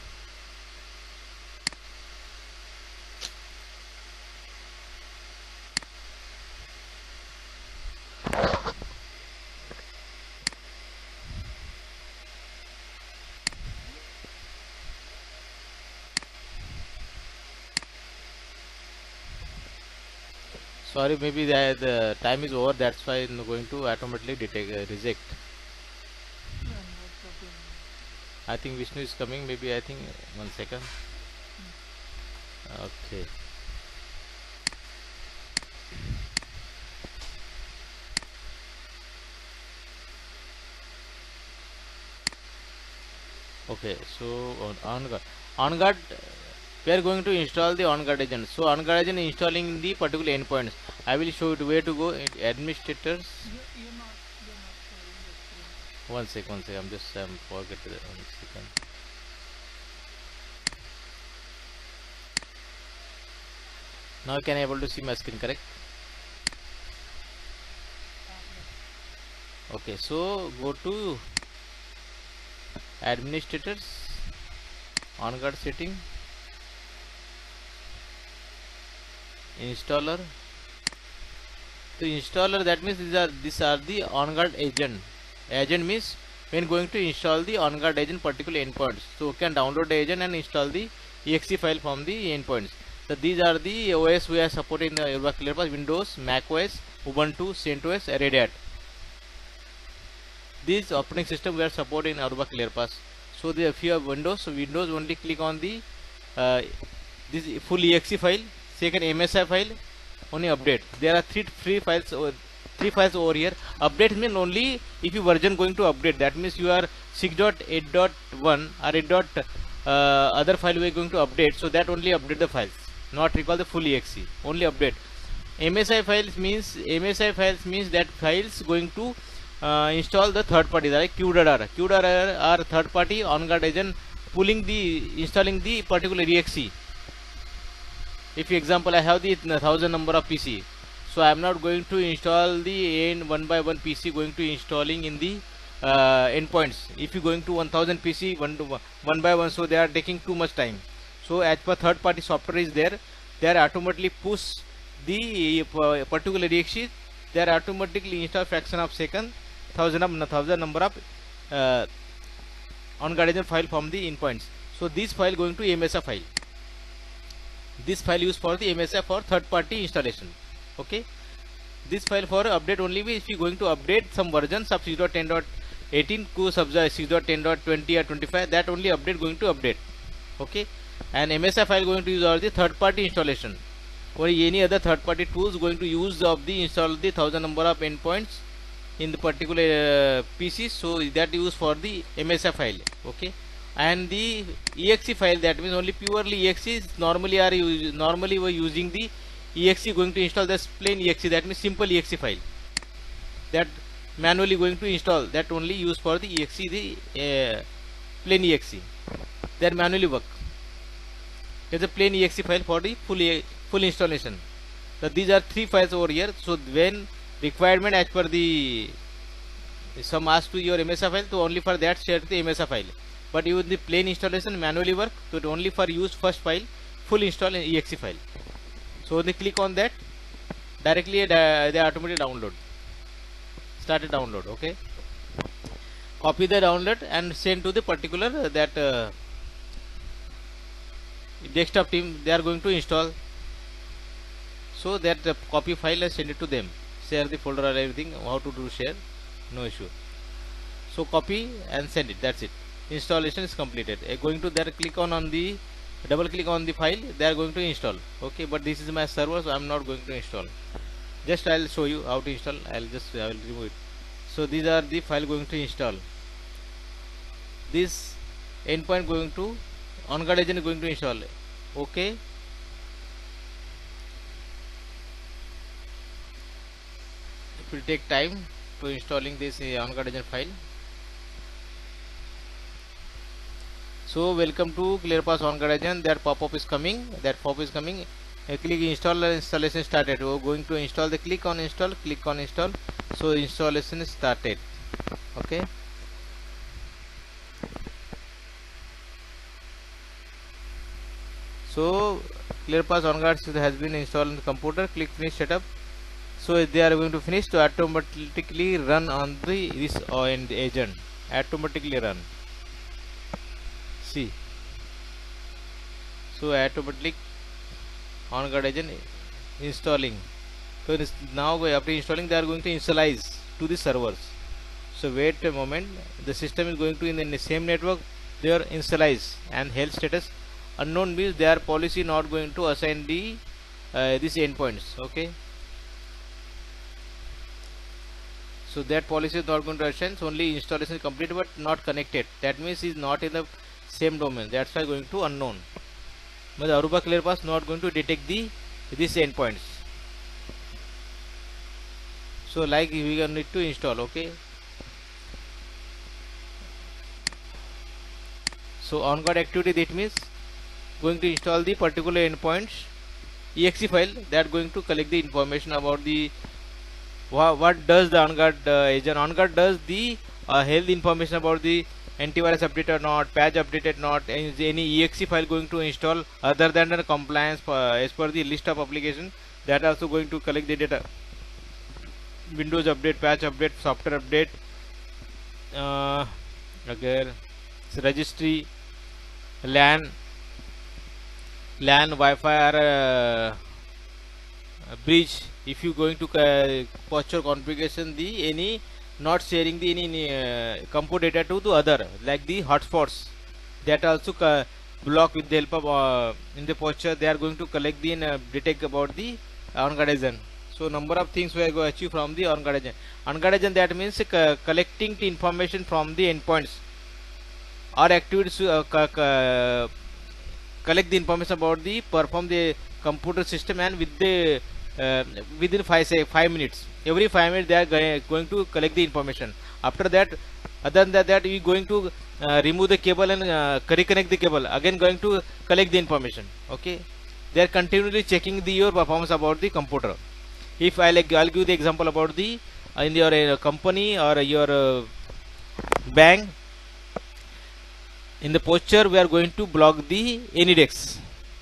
Sorry, maybe the time is over. That's why I'm going to automatically reject. I think Vishnu is coming. Maybe I think 1 second. Okay. Okay. So on guard, we are going to install the on-guard agent. So on-guard agent installing the particular endpoints. I will show you where to go. Administrators. You're not showing the screen. One second. I'm just forget the 1 second. Now can I able to see my screen, correct? Okay, so go to administrators, on-guard setting, installer. So installer, that means these are the on-guard agent. Agent means when going to install the on-guard agent particular endpoints. So you can download the agent and install the exe file from the endpoints. These are the OS we are supporting in Aruba ClearPass: Windows, Mac OS, Ubuntu, CentOS, Red Hat. These operating system we are supporting in Aruba ClearPass. So if you have Windows, Windows only click on the uh, this full exe file, second MSI file, only update. There are three files over here. Update means only if you version going to update. That means you are 6.8.1 or 8. Other file we are going to update. So that only update the files, not recall the full exe. Only update. MSI files means that files going to install the third party, like QDR. QDR are third party on-guard agent pulling the installing the particular exe. If example I have the 1000 number of PC, so I am not going to install the one by one PC, going to installing in the endpoints. If you going to 1000 PC one by one, so they are taking too much time. So as per third party software is there, they are automatically push the particular exe. They are automatically install fraction of second, 1000 number of on-guard agent file from the endpoints. So this file going to MSI file. This file used for the MSI for third party installation. Okay, this file for update only if you going to update some versions of 6.10.18 to sub 6.10.20 or 25, that only update going to update. Okay, and MSI file going to use all the third party installation, or any other third party tools going to use of the install the 1000 number of endpoints in the particular PC. So that use for the MSI file. Okay, and the exe file, that means only purely exe. Normally we are using the exe going to install this plain exe, that means simple exe file, that manually going to install, that only use for the exe, the plain exe, that manually work. There's a plain exe file for the full installation. So these are three files over here. So when requirement as per the some ask to your MSI file, so only for that share the MSI file. But use the plain installation manually work, so it only for use first file, full install in exe file. So they click on that, directly they automatically download, started download. Okay, copy the download and send to the particular that desktop team they are going to install. So that copy file and send it to them, share the folder or everything, how to do share, no issue. So copy and send it, that's it. Installation is completed. Going to there, click on the double click on the file, they are going to install. Okay, but this is my server, so I am not going to install. Just I will show you how to install. I will remove it. So these are the file going to install. This endpoint going to on-guard agent going to install. Okay, it will take time to installing this on-guard agent file. So welcome to ClearPass on-guard agent. That pop-up is coming. Click install, installation started. We are going to install. Click on install. So installation is started. Okay. So ClearPass on-guard has been installed on the computer. Click finish setup. So they are going to finish to automatically run on this agent. Automatically run. See, so automatically on-guard agent installing. So now after installing, they are going to initialize to the servers. So wait a moment, the system is going to in the same network, they are initialize, and health status unknown means their policy not going to assign the these endpoints. Okay, so that policy is not going to assign, so only installation is complete but not connected. That means is not in the same domain, that's why going to unknown. But Aruba ClearPass not going to detect these endpoints. So like we need to install. Okay, so on-guard activity, that means going to install the particular endpoints exe file, that going to collect the information about the what does the on-guard agent. On-guard does the health information about the antivirus update or not, patch updated not, any exe file going to install other than the compliance as per the list of application, that also going to collect the data. Windows update, patch update, software update, again registry, LAN, LAN, Wi-Fi or bridge. If you going to posture configuration the any not sharing the any compute data to the other, like the hotspots, that also block with the help of in the posture they are going to collect the detect about the on-guard agent. So number of things we are going to achieve from the on-guard agent. On-guard agent, that means collecting the information from the endpoints or activities to collect the information about the perform the computer system, and with the uh, within 5 minutes, every 5 minutes they are going to collect the information. After that, other than that we going to remove the cable and reconnect the cable, again going to collect the information. Okay, they are continually checking the your performance about the computer. If I'll give the example about the in your company or your bank. In the posture we are going to block the Anydex,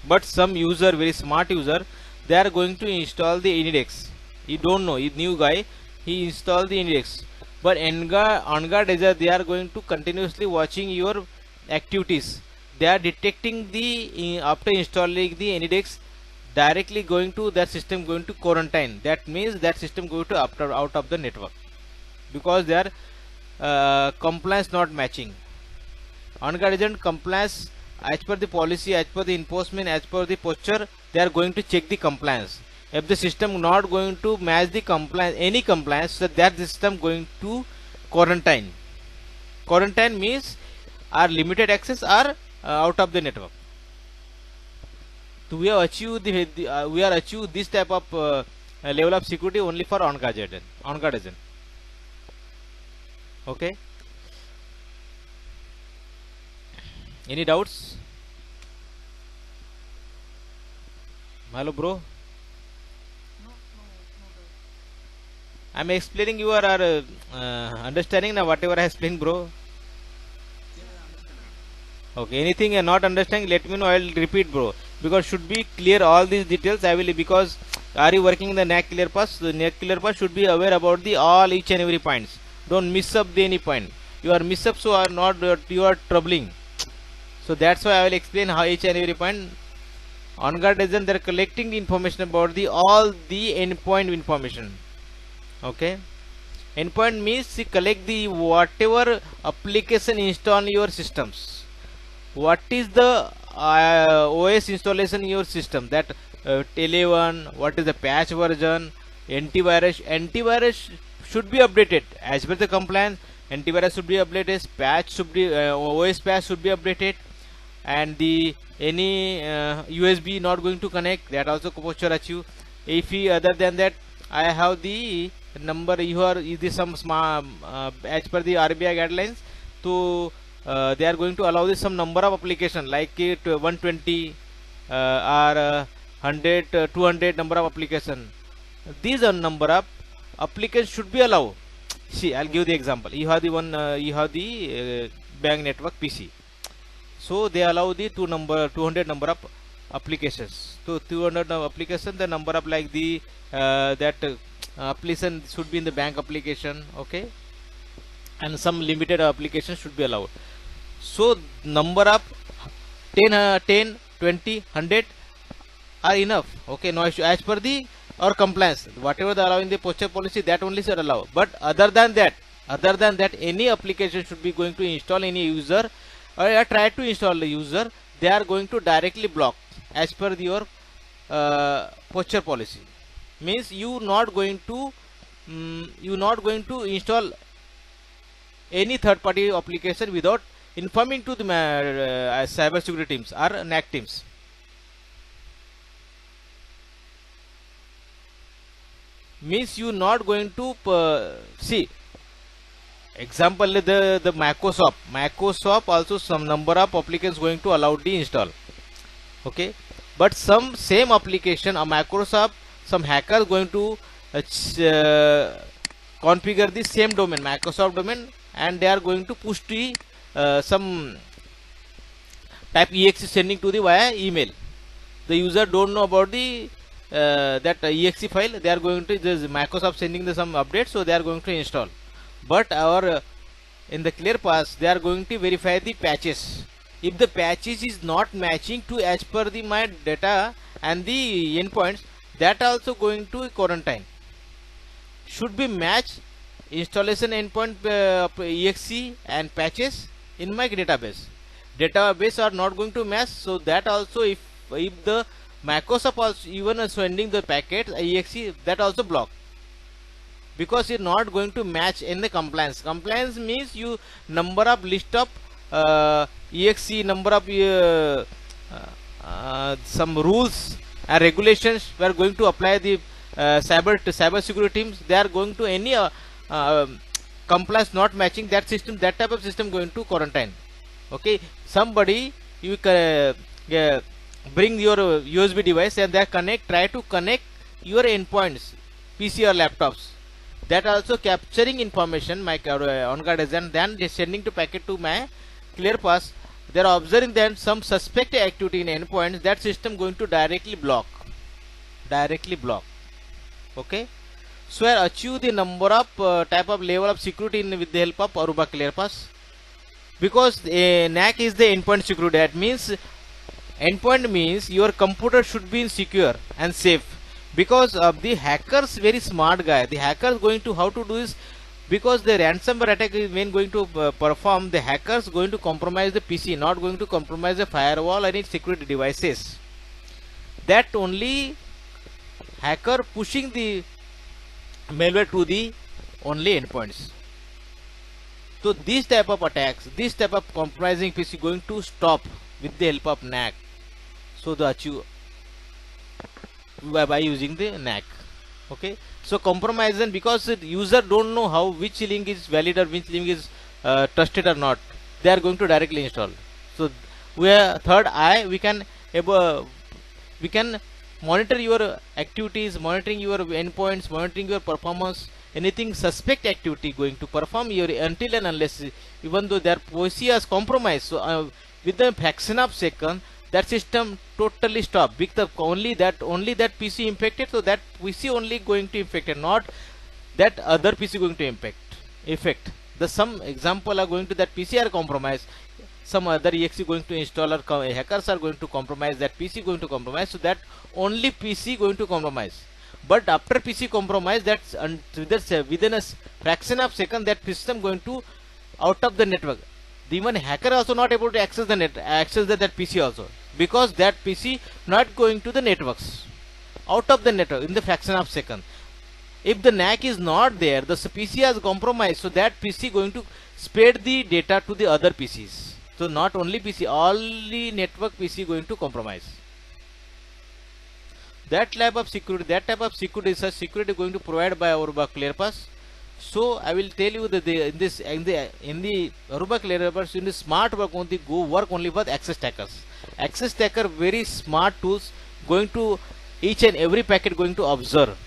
but some user, very smart user, they are going to install the Anydex. He don't know, he new guy, he install the Anydex, but on guard is they are going to continuously watching your activities. They are detecting the after installing the Anydex, directly going to that system, going to quarantine. That means that system going to out of the network, because they are compliance not matching. On-guard agent compliance as per the policy, as per the enforcement, as per the posture, they are going to check the compliance. If the system not going to match the compliance, any compliance, so that system going to quarantine. Quarantine means our limited access or out of the network. So we have achieved we are achieved this type of level of security only for on-guard agent. On-guard agent. Okay. Any doubts? Hello, bro. No, no, no doubt. I'm explaining. You are understanding now whatever I explained, bro. Okay. Anything you're not understanding, let me know. I'll repeat, bro. Because should be clear all these details. I will, because are you working in the NAC clear pass? The NAC clear pass should be aware about the all each and every points. Don't miss up the any point. You are miss up, so are not you are troubling. So that's why I will explain how each and every point. On-guard agent, they are collecting the information about the all the endpoint information. Okay, endpoint means they collect the whatever application install in your systems. What is the OS installation in your system? That 11, what is the patch version, antivirus should be updated as per the compliance. Antivirus should be updated, patch should be OS patch should be updated, and the any USB not going to connect, that also posture achieve. If other than that, I have the number, you are is this some smart as per the RBI guidelines. So they are going to allow this some number of application like it 120 or 100 200 number of application. These are number of applications should be allowed. See, I'll give the example. You have the one you have the bank network PC. So they allow the 200 number of applications. So 200 application, the number of like the that application should be in the bank application. Okay, and some limited applications should be allowed. So number of 10 20 100 are enough. Okay, no issue as per the or compliance, whatever they allow in the posture policy, that only should allow. But other than that any application should be going to install any user or try to install the user, they are going to directly block as per your posture policy. Means you not going to install any third party application without informing to the cyber security teams or NAC teams. Means you not going to see example the Microsoft also some number of applications going to allow the install. Okay, but some same application a Microsoft, some hacker going to configure the same domain, Microsoft domain, and they are going to push the some type exe sending to the via email. The user don't know about the that exe file. They are going to this Microsoft sending the some update, so they are going to install. But our in the clear pass, they are going to verify the patches. If the patches is not matching to as per the my data and the endpoints, that also going to quarantine. Should be match installation endpoint exe and patches in my database are not going to match, so that also if the Microsoft also even sending the packet exe, that also block, because it's not going to match in the compliance means you number of list of exe number of some rules and regulations we are going to apply the cyber security teams, they are going to any uh, compliance not matching that system, that type of system going to quarantine. Okay, somebody you bring your USB device and they try to connect your endpoints PC or laptops, that also capturing information my on guard agent, then they sending to packet to my clear pass, they are observing then some suspect activity in endpoints, that system going to directly block. Okay, so I achieve the number of type of level of security with the help of Aruba ClearPass, because NAC is the endpoint security. That means endpoint means your computer should be secure and safe, because of the hackers very smart guy. The hacker is going to how to do this, because the ransomware attack is when going to perform, the hackers going to compromise the PC, not going to compromise the firewall and its security devices. That only hacker pushing the malware to the only endpoints. So these type of attacks, this type of compromising PC going to stop with the help of NAC. So the achieve by using the NAC. Okay, so compromising, because the user don't know how which link is valid or which link is trusted or not, they are going to directly install. So we are third eye, we can monitor your activities, monitoring your endpoints, monitoring your performance, anything suspect activity going to perform your until and unless, even though their PC is compromised, so with the fraction of second that system totally stop, because only that PC infected, so that PC only going to infected, not that other PC going to effect. The some example are going to that PC are compromised, some other exe going to install, or hackers are going to compromise that PC going to compromise, so that only PC going to compromise. But after PC compromise, that's within a fraction of second that system going to out of the network. The even hacker also not able to access that PC also, because that PC not going to the networks, out of the network in the fraction of second. If the NAC is not there, the PC has compromised, so that PC going to spread the data to the other PCs. So not only PC, all the network PC going to compromise. That type of security is a security going to provide by Aruba ClearPass. So I will tell you that in the Aruba ClearPass, in the smart work only go work only for access stackers. Access stacker very smart tools, going to each and every packet going to observe.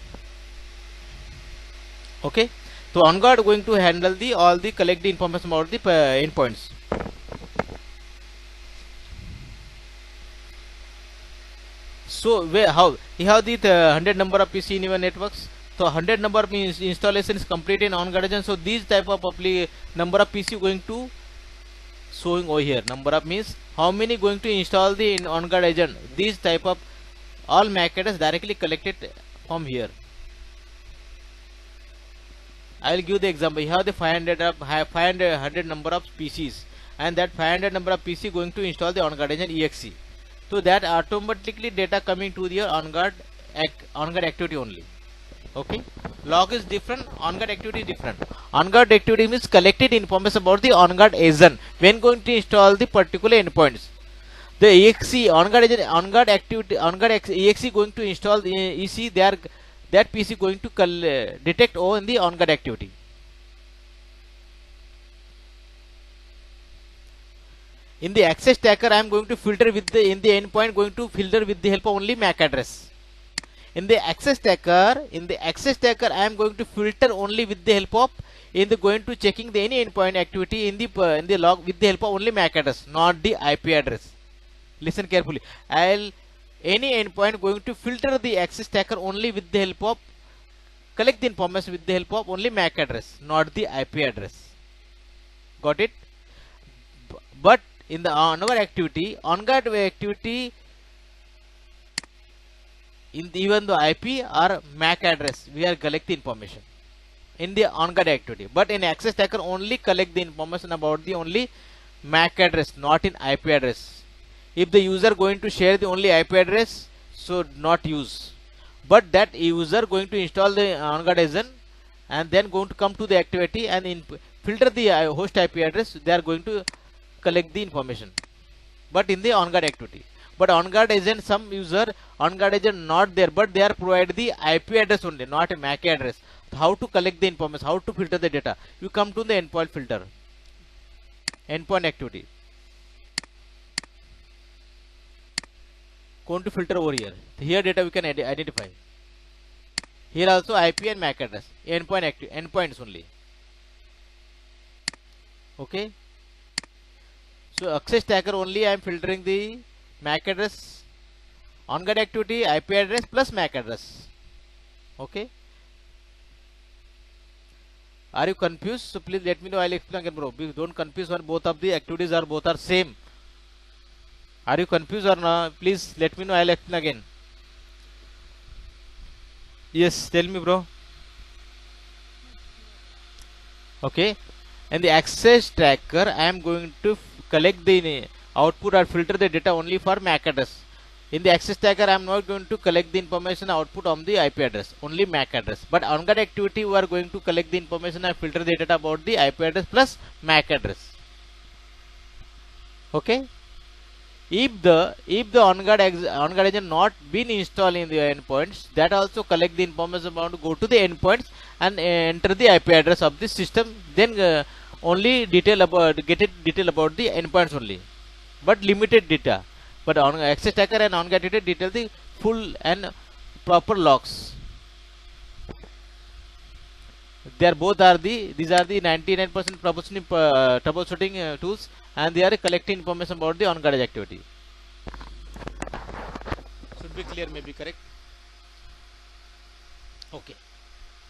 Okay, so on guard going to handle the all the collect the information about the endpoints. So how you have the 100 number of PC in your networks. So 100 number of installation is complete in on guard agent. So these type of number of PC going to showing over here. Number of means how many going to install the on guard agent. These type of all MAC address directly collected from here. I will give the example. You have the 500 number of PCs, and that 500 number of PC going to install the on guard agent exe. So that automatically data coming to the on guard activity only. Okay, log is different, on guard activity is different. On guard activity means collected information about the on guard agent when going to install the particular endpoints. The exe on guard agent, on guard activity, on guard exe going to install the EC, that PC going to detect in the on guard activity. In the access stacker, I am going to filter with the in the endpoint going to filter with the help of only MAC address. In the access stacker, I am going to filter only with the help of going to checking the any endpoint activity in the log with the help of only MAC address, not the IP address. Listen carefully. I'll any endpoint going to filter the access stacker only with the help of collect the information with the help of only MAC address, not the IP address. Got it? But in the on-guard activity, in the, even the IP or MAC address, we are collecting information in the on-guard activity. But in access tracker, only collect the information about the only MAC address, not in IP address. If the user going to share the only IP address, so not use. But that user going to install the on-guard agent and then going to come to the activity and filter the host IP address, they are going to collect the information. But in the on-guard activity. But on-guard agent, some user on-guard agent not there, but they are provide the IP address only, not a MAC address. How to collect the information, how to filter the data? You come to the endpoint filter, endpoint activity. Going to filter over here. Here data we can identify. Here also IP and MAC address. Endpoint active, endpoints only. Okay. So access tracker only I am filtering the MAC address, on-guard activity, IP address plus MAC address. Okay. Are you confused? So please let me know. I'll explain again, bro. Don't confuse when both of the activities are both are same. Are you confused or not? Please let me know. I'll explain again. Yes, tell me, bro. Okay. And the access tracker, I am going to collect the output or filter the data only for MAC address. In the access tracker, I am not going to collect the information output on the IP address, only MAC address. But on-guard activity, we are going to collect the information and filter the data about the IP address plus MAC address. Okay. If the on-guard agent not been installed in the endpoints, that also collect the information about go to the endpoints and enter the IP address of the system. Then only detail about detail about the endpoints only, but limited data. But on access tracker and on-guard detail the full and proper logs. They are both are the these are the 99% troubleshooting tools, and they are collecting information about the on-guard activity. Should be clear, maybe correct. Okay,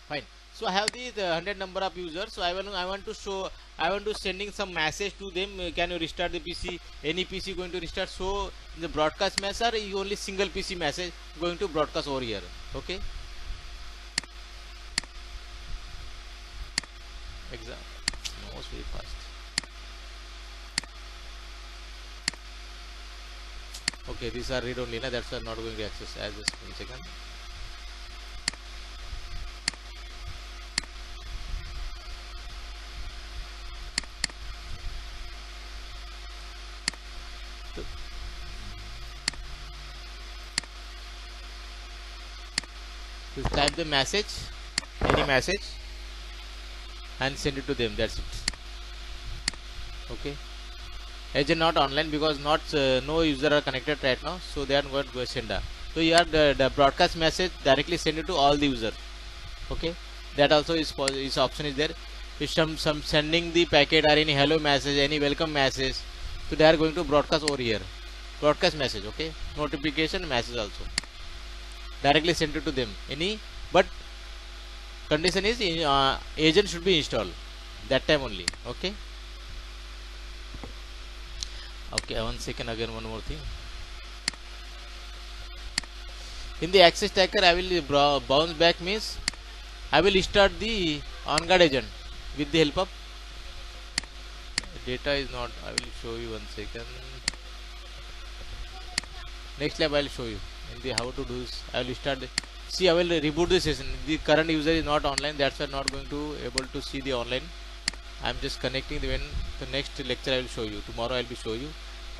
fine. So I have the 100 number of users. So I want to show, I want to sending some message to them. Can you restart the PC? Any PC going to restart? So in the broadcast message, you only single PC message going to broadcast over here. Okay. Exam. No, it's very fast. Okay, these are read only. That's why I'm not going to access. As just 1 second. Just type the message, any message, and send it to them. That's it. Okay. Agent not online because not no user are connected right now, so they are going to send that. So you have the broadcast message directly send it to all the user. Okay. That also is option is there. If some sending the packet or any hello message, any welcome message, so they are going to broadcast over here. Broadcast message. Okay. Notification message also. Directly send it to them. Any, but condition is agent should be installed that time only. Okay. Okay, 1 second, again one more thing. In the access tracker, I will bounce back means I will start the on-guard agent with the help of data is not. I will show you 1 second. Next lab I will show you in the how to do this. I will start. See, I will reboot the session. The current user is not online. That's why not going to able to see the online. I'm just connecting when the next lecture I will show you. Tomorrow I will be show you.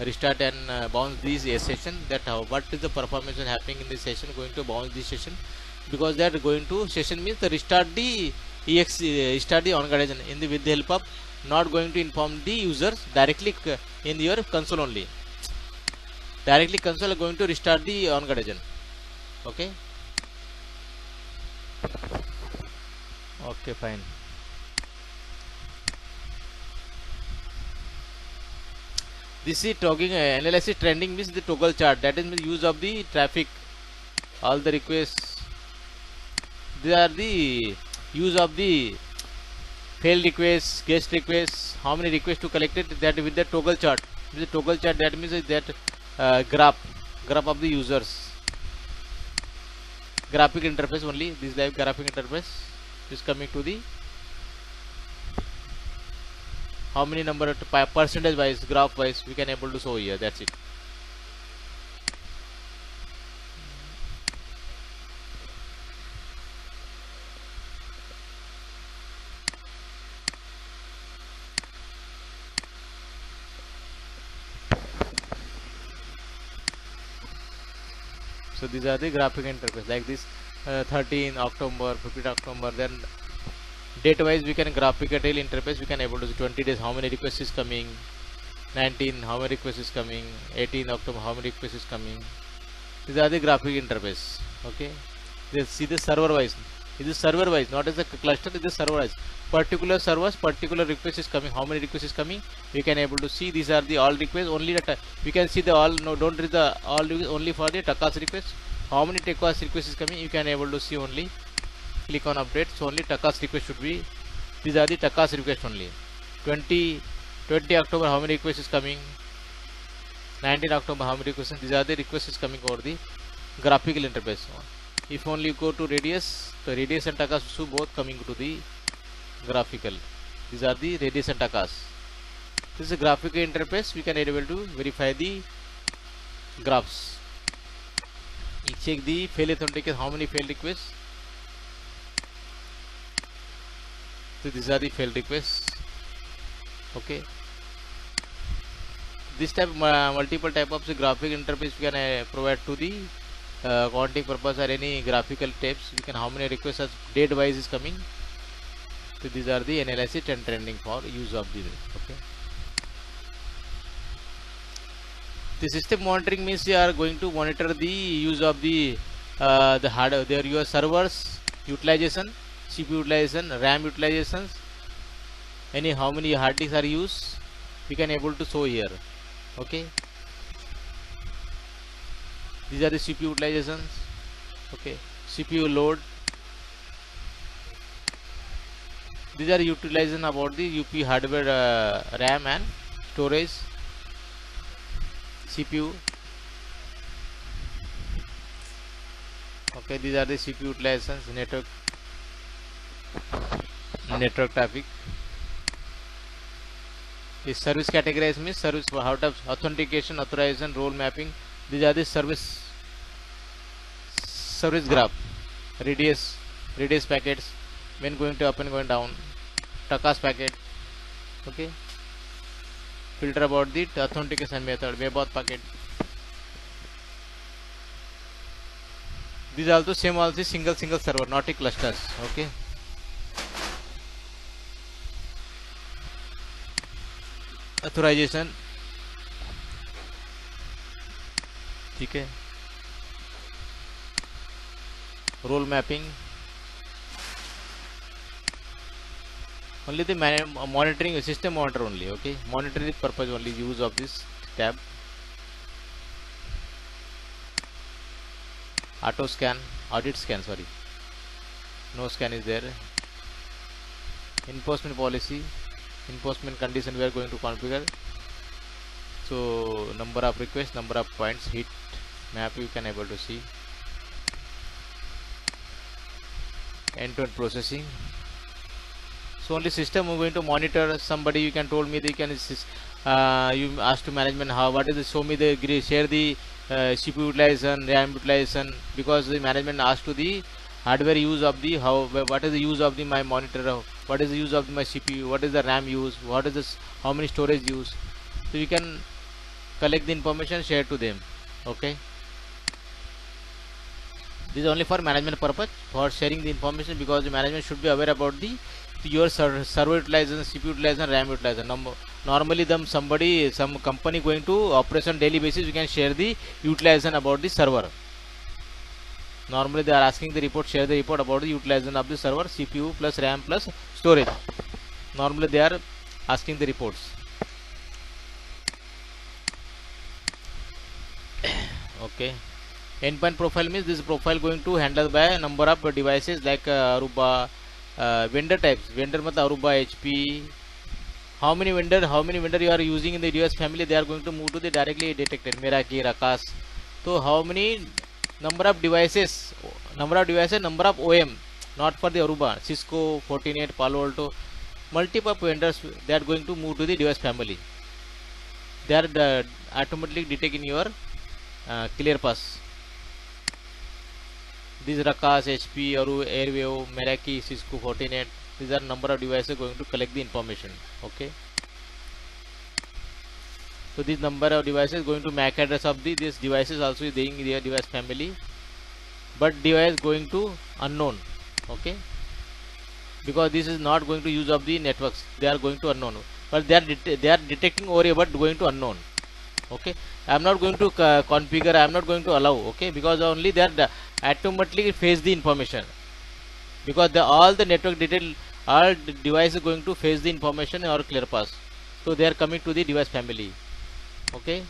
Restart and bounce this session. That how what is the performance happening in this session. Going to bounce this session because that going to session means the restart the start the on-guard agent in the with the help of not going to inform the users directly in your console only. Directly console going to restart the on-guard agent. Okay. Okay, fine. This is toggling analysis trending means the toggle chart. That is the use of the traffic. All the requests. They are the use of the failed requests, guest requests. How many requests to collect it? That with the toggle chart. The toggle chart, that means that graph of the users, graphic interface only. This live graphic interface is coming to the how many number percentage wise, graph wise we can able to show here. That's it. So these are the graphic interface like this. 13 October, 15 October, then date wise we can graphical interface, we can able to see 20 days how many requests is coming, 19 how many requests is coming, 18 October how many requests is coming. These are the graphic interface. Okay, let's see the server wise. It is server wise, not as a cluster. It is server wise. Particular servers, particular request is coming. How many requests is coming? We can able to see. These are the all requests. Only that we can see the all. No, don't read the all requests, only for the TACAS request. How many TACAS requests is coming? You can able to see only. Click on update. So only TACAS request should be. These are the TACAS request only. 20 October how many requests is coming? 19 October how many requests? These are the requests is coming over the graphical interface. If only you go to radius, the radius and TACAS should both coming to the graphical. These are the radius and TACAS. This is a graphical interface. We can able to verify the graphs. You check the fail authentication. How many failed requests? So these are the failed requests. Okay. This type multiple type of the graphic interface we can provide to the counting purpose or any graphical types. We can how many requests as date wise is coming. So these are the analysis and trending for use of the. Okay. The system monitoring means you are going to monitor the use of the hardware, their your servers utilization, CPU utilization, RAM utilizations, any how many hard disks are used. We can able to show here. Okay. These are the CPU utilizations. Okay. CPU load. These are utilization about the UP hardware, RAM and storage, CPU. Okay, these are the CPU utilizations, network traffic. This service categories means service how to authentication, authorization, role mapping. These are the service graph, radius packets, when going to up and going down, TACAS packet. Okay, filter about the authentication method, webauth packet. These are also same also single server, not a clusters. Okay. Authorization. ठीक है. Role mapping. Only the monitoring system monitor only. Okay, monitoring purpose only use of this tab. Auto scan, audit scan, sorry, no scan is there. Enforcement policy, enforcement condition we are going to configure. So number of requests, number of points, hit map you can able to see. End-to-end processing. So only system we are going to monitor. Somebody you can told me they can you ask to management how what is the show me the share the CPU utilization, RAM utilization, because the management asked to the hardware use of the how what is the use of the my monitor, what is the use of my CPU, what is the RAM use, what is this how many storage use. So you can collect the information, share to them. Okay, this is only for management purpose for sharing the information, because the management should be aware about the your server utilization, CPU utilization, RAM utilization. Normally some company going to operation daily basis, you can share the utilization about the server. Normally they are asking the report, share the report about the utilization of the server, CPU plus RAM plus storage. Normally they are asking the reports. Okay. Endpoint profile means this profile going to handle by a number of devices like Aruba, vendor types. Vendor मतलब Aruba, HP, how many vendor you are using in the device family, they are going to move to the directly detected Meraki, Rakas. So how many number of devices, number of OM, not for the Aruba, Cisco, Fortinet, Palo Alto, multiple vendors, they are going to move to the device family. They are automatically detect in your clear pass. These Rakas, HP, Aru, Airwave, Meraki, Cisco, Fortinet, these are number of devices going to collect the information. Okay. So this number of devices going to MAC address of this devices also is in their device family, but device going to unknown. Okay, because this is not going to use of the networks, they are going to unknown, but they are detecting over here but going to unknown. Okay, I am not going to configure, I am not going to allow. Okay, because only they are automatically face the information, because all the network detail, all devices going to face the information or clear pass, so they are coming to the device family. Okay,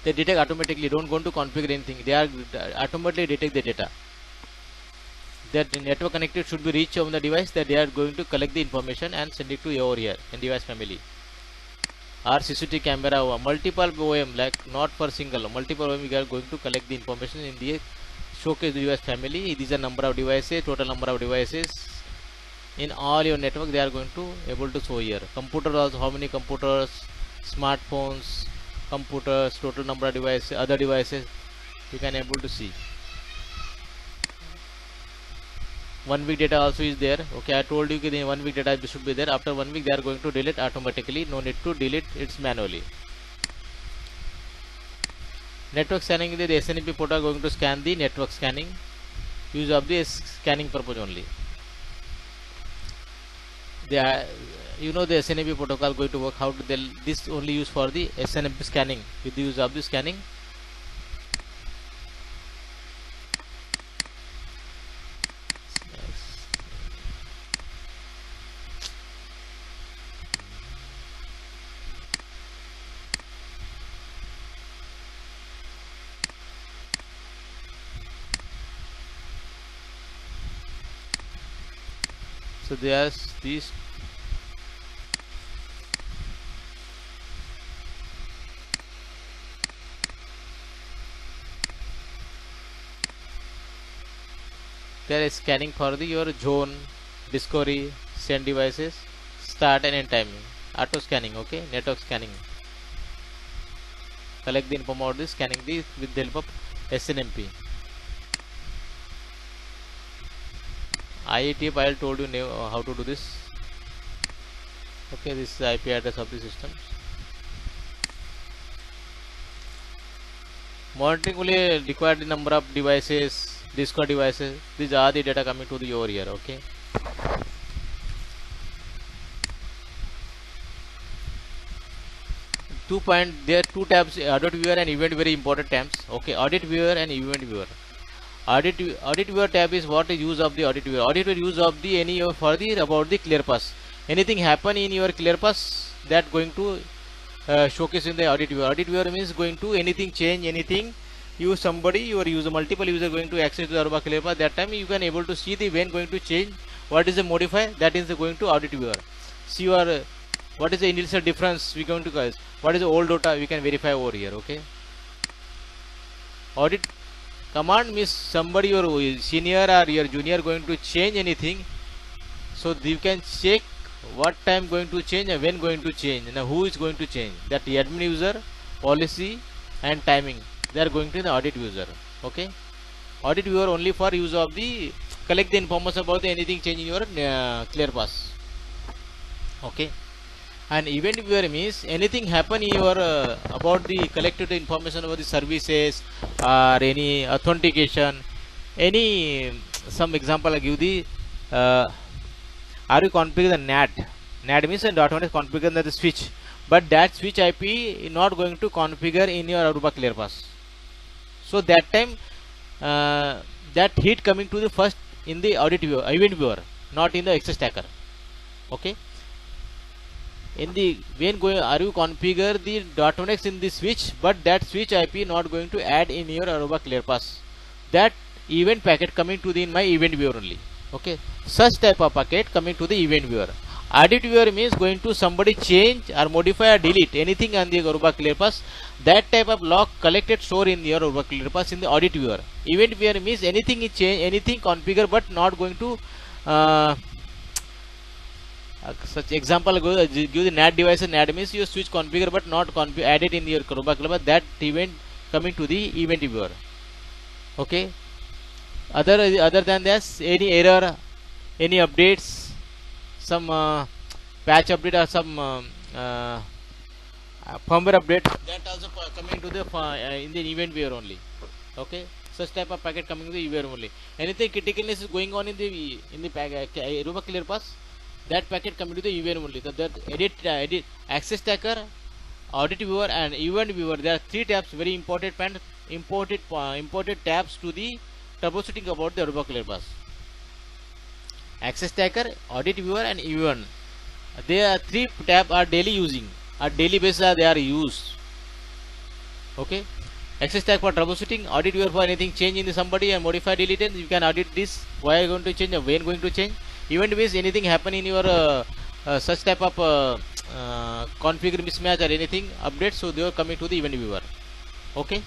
they detect automatically, don't go to configure anything, they are automatically detect the data that the network connected should be reached on the device, that they are going to collect the information and send it to over here in device family. Or CCTV camera or multiple OM, like not for single, multiple OM, we are going to collect the information in the showcase device family. These are number of devices, total number of devices in all your network, they are going to able to show here. Computer also, how many computers, smartphones, computers, total number of devices, other devices, you can able to see. 1 week data also is there. Okay, I told you that 1 week data should be there. After 1 week they are going to delete automatically, no need to delete it manually. Network scanning, the SNMP protocol going to scan the network scanning, use of the scanning purpose only. You know the SNMP protocol going to work, how to this only use for the SNMP scanning, with the use of the scanning. So there's these there is scanning for the your zone, discovery, send devices, start and end timing, auto scanning. Okay, network scanning, collect the info about this scanning the with the help of SNMP. IETF I told you how to do this. Okay, this is the IP address of the system. Monitoring only required the number of devices, Discord devices. These are the data coming to the over here. Okay. There are two tabs, audit viewer and event, very important tabs. Okay, audit viewer and event viewer. Audit viewer tab is what is use of the audit viewer. Audit viewer use of the any for the about the clear pass. Anything happen in your clear pass, that going to showcase in the audit viewer. Audit viewer means going to anything change, anything you somebody your user, multiple user going to access to the Aruba clear pass. That time you can able to see the when going to change, what is the modify, that is going to audit viewer. See your what is the initial difference we going to guys, what is the old data we can verify over here. Okay, audit command means somebody your senior or your junior going to change anything, so you can check what time going to change and when going to change and who is going to change, that the admin user, policy and timing, they are going to the audit user. Okay, audit viewer only for use of the collect the information about the anything change in your clear pass. Okay, and event viewer means anything happen in your about the collected information about the services or any authentication, any some example I give the are you configure the NAT means and automatic configure the switch, but that switch IP is not going to configure in your Aruba clear pass. So that time that hit coming to the first in the audit viewer, event viewer, not in the access tracker. Okay, in the when going are you configure the .1x in the switch, but that switch IP not going to add in your Aruba clear pass, that event packet coming to the in my event viewer only. Okay, such type of packet coming to the event viewer. Audit viewer means going to somebody change or modify or delete anything on the Aruba ClearPass. That type of log collected store in your Aruba ClearPass in the audit viewer. Event viewer means anything is change, anything configure, but not going to uh, such example give the NAT device and NAT means you switch configure but not added in your Aruba ClearPass. That event coming to the event viewer. Okay. Other than this, any error, any updates, some patch update or some firmware update, that also coming to the in the event viewer only. Okay, such type of packet coming to the viewer only. Anything criticalness is going on in the Aruba ClearPass, that packet coming to the viewer only. So that edit access tracker, audit viewer and event viewer, there are three tabs very important tabs to the troubleshooting about the Aruba ClearPass. Access tracker, audit viewer and event. There are three tabs are daily using. At daily basis they are used. Okay. Access tag for troubleshooting, audit viewer for anything change in somebody and modify deleted. You can audit this. Why are you going to change and when going to change. Event means anything happen in your such type of configure mismatch or anything update. So they are coming to the event viewer. Okay.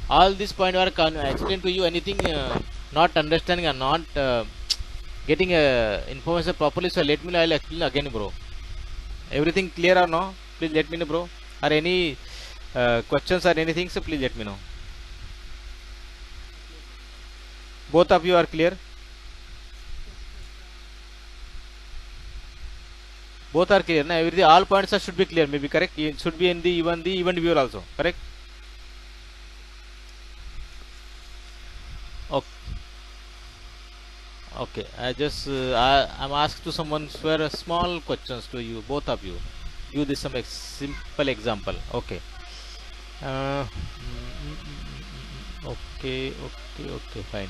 All these points are explained to you. Anything not understanding or not getting information properly, so let me know. I'll explain again, bro. Everything clear or no? Please let me know, bro. Or any questions or anything, so please let me know. Both of you are clear? Both are clear. Now everything, all points should be clear. Maybe correct. It should be in the event viewer also. Correct. Okay. Okay. I'm asked to someone for small questions to you, both of you. Give this some simple example. Okay. Okay. Fine.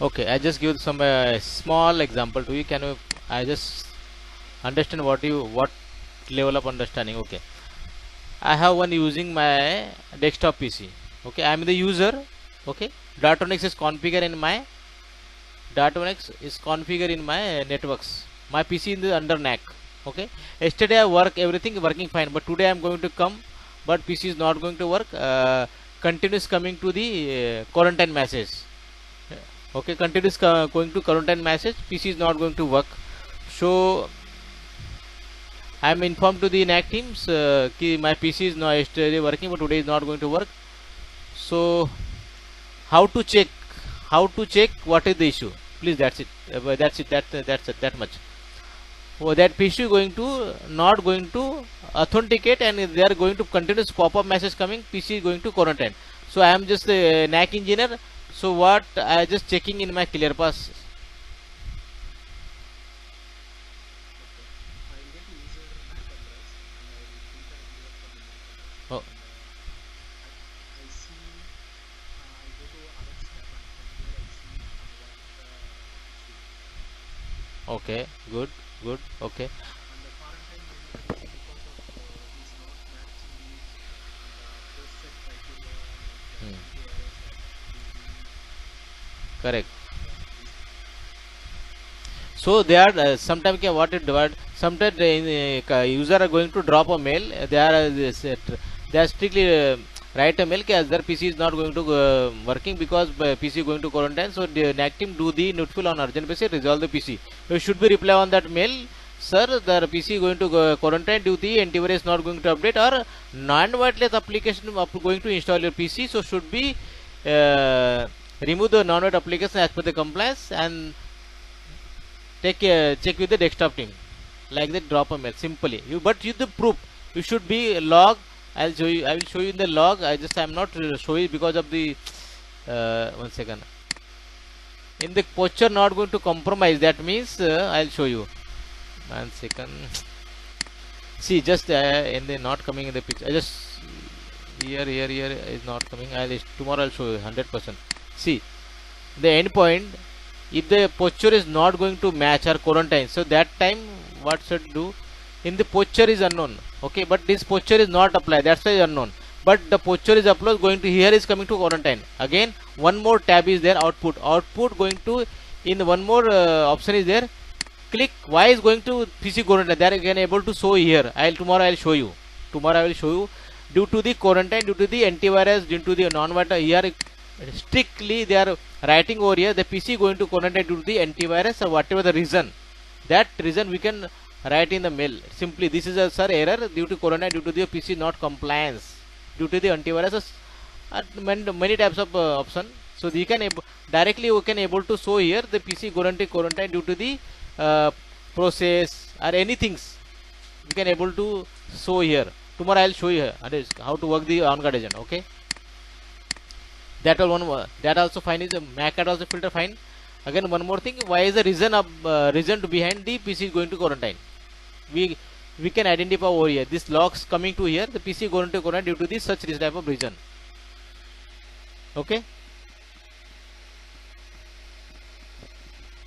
Okay, I just give some small example to you. Can you? I just understand what level of understanding. Okay, I have one using my desktop PC. Okay, I am the user. Okay, Datonix is configured in my networks. My PC is under NAC. Okay, yesterday I work everything working fine, but today I am going to come, but PC is not going to work. Continuous coming to the quarantine message. Okay, continuous going to quarantine message. PC is not going to work. So I am informed to the NAC teams my PC is not yesterday working, but today is not going to work. So how to check what is the issue? Please, that's it. That's it. That much. Oh, that PC going to not going to authenticate, and they are going to continuous pop-up message coming. PC is going to quarantine. So I am just a NAC engineer. So what I just checking in my ClearPass. Oh, okay, good, okay. Hmm. Correct. So they are sometimes sometimes user are going to drop a mail. They are strictly write a mail as their PC is not going to working because PC is going to quarantine. So the NAC team do the notification on urgent basis, resolve the PC. You should be reply on that mail. Sir, the PC is going to quarantine due to the antivirus not going to update or non-wireless application going to install your PC. So should be remove the non-wireless application as per the compliance and check with the desktop team. Like that, drop a mail simply. But you the proof. You should be log. I will show you in the log. I'm not showing because of the 1 second. In the posture not going to compromise. That means I'll show you. 1 second. See, just in the not coming in the picture. I just here is not coming. Tomorrow I'll show you 100%. See, the end point, if the posture is not going to match our quarantine, so that time what should do? In the posture is unknown, okay, but this posture is not applied, that's why unknown, but the posture is applied, going to here is coming to quarantine. Again one more tab is there, output going to, in one more option is there, click y is going to PC quarantine, they are again able to show here. Tomorrow I'll show you, tomorrow I will show you, due to the quarantine, due to the antivirus, due to the non-virus, here strictly they are writing over here, the PC going to quarantine due to the antivirus or whatever the reason, that reason we can write in the mail simply, this is a sir error due to quarantine, due to the PC not compliance, due to the antivirus, many types of option. So you can directly you can able to show here the PC quarantine due to the process or anything, you can able to show here. Tomorrow I'll show you how to work the on-guard agent, okay. That all one, that also fine is a MAC card also filter fine. Again one more thing, why is the reason of reason behind the PC is going to quarantine, we can identify over here, this logs coming to here, the PC going to quarantine due to this such type of reason, okay.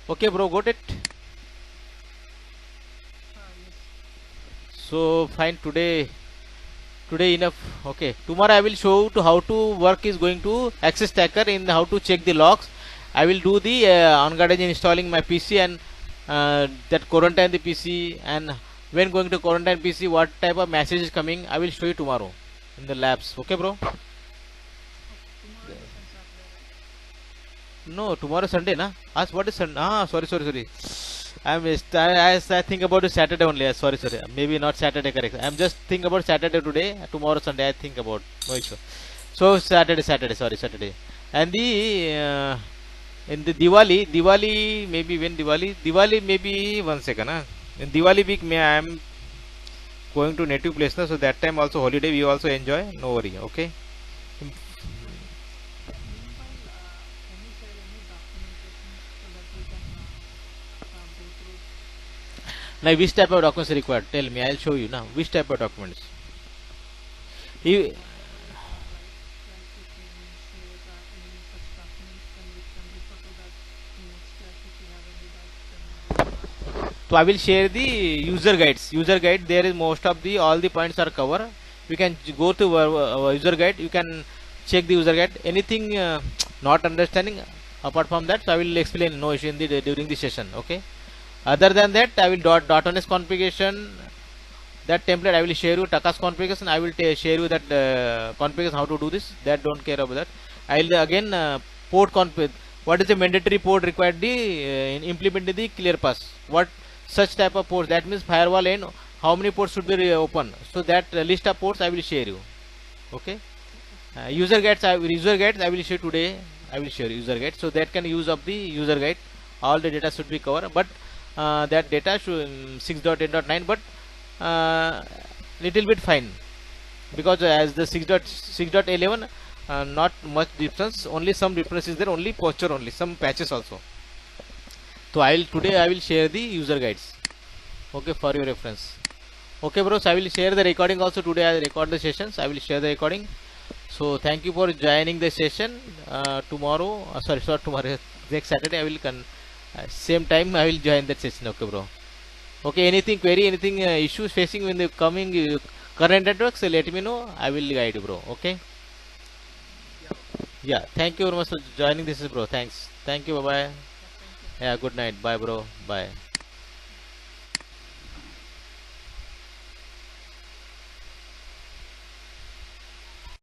Okay bro, got it. Yes. So fine, today enough, okay. Tomorrow I will show you to how to work is going to access tracker, in how to check the logs. I will do the on-guard agent installing my PC and that quarantine the PC, and when going to quarantine PC what type of message is coming, I will show you tomorrow in the labs, okay bro. Tomorrow is on Saturday, right? No, tomorrow Sunday na. Ask what is Sunday. Sorry. I think about the Saturday only. Sorry. Maybe not Saturday, correct. I'm just think about Saturday today. Tomorrow Sunday I think about. No issue. So Saturday. Sorry, Saturday. And the in the Diwali maybe when Diwali maybe 1 second. In Diwali week, I am going to native place na, so that time also holiday we also enjoy. No worry, okay. Meanwhile, can you share any documentation so that we can go through? Now which type of documents are required? Tell me. I'll show you now. Which type of documents? You, Like if you share any such documents, then we can refer to that in next class. If you have any doubts, then we can ask for that. so I will share the user guides. User guide, there is most of the all the points are covered. We can go to our user guide. You can check the user guide. Anything not understanding apart from that, so I will explain. No issue in the during the session. Okay. Other than that, I will .NS configuration. That template I will share you. Taka's configuration I will share you that configuration how to do this. That don't care about that. I will again port config. What is the mandatory port required? The implement the clear pass. What such type of ports? That means firewall and how many ports should be open. So that list of ports I will share you. Okay. User guides I will share today. I will share user guide, so that can use of the user guide. All the data should be covered, but that data should 6.8.9, but little bit fine, because as the 6.11 not much difference, only some difference is there, only posture only, some patches also. So today I will share the user guides, okay, for your reference. Okay bros, I will share the recording also. Today I record the sessions, I will share the recording. So thank you for joining the session. Tomorrow, sorry, not tomorrow, next Saturday I will same time I will join that session. Okay bro. Okay, anything query, anything issues facing in the coming current networks, let me know. I will guide you bro. Okay. Yeah. Yeah. Thank you very much for joining this bro. Thanks. Thank you. Bye bye. Yeah. Thank you. Yeah. Good night. Bye bro. Bye.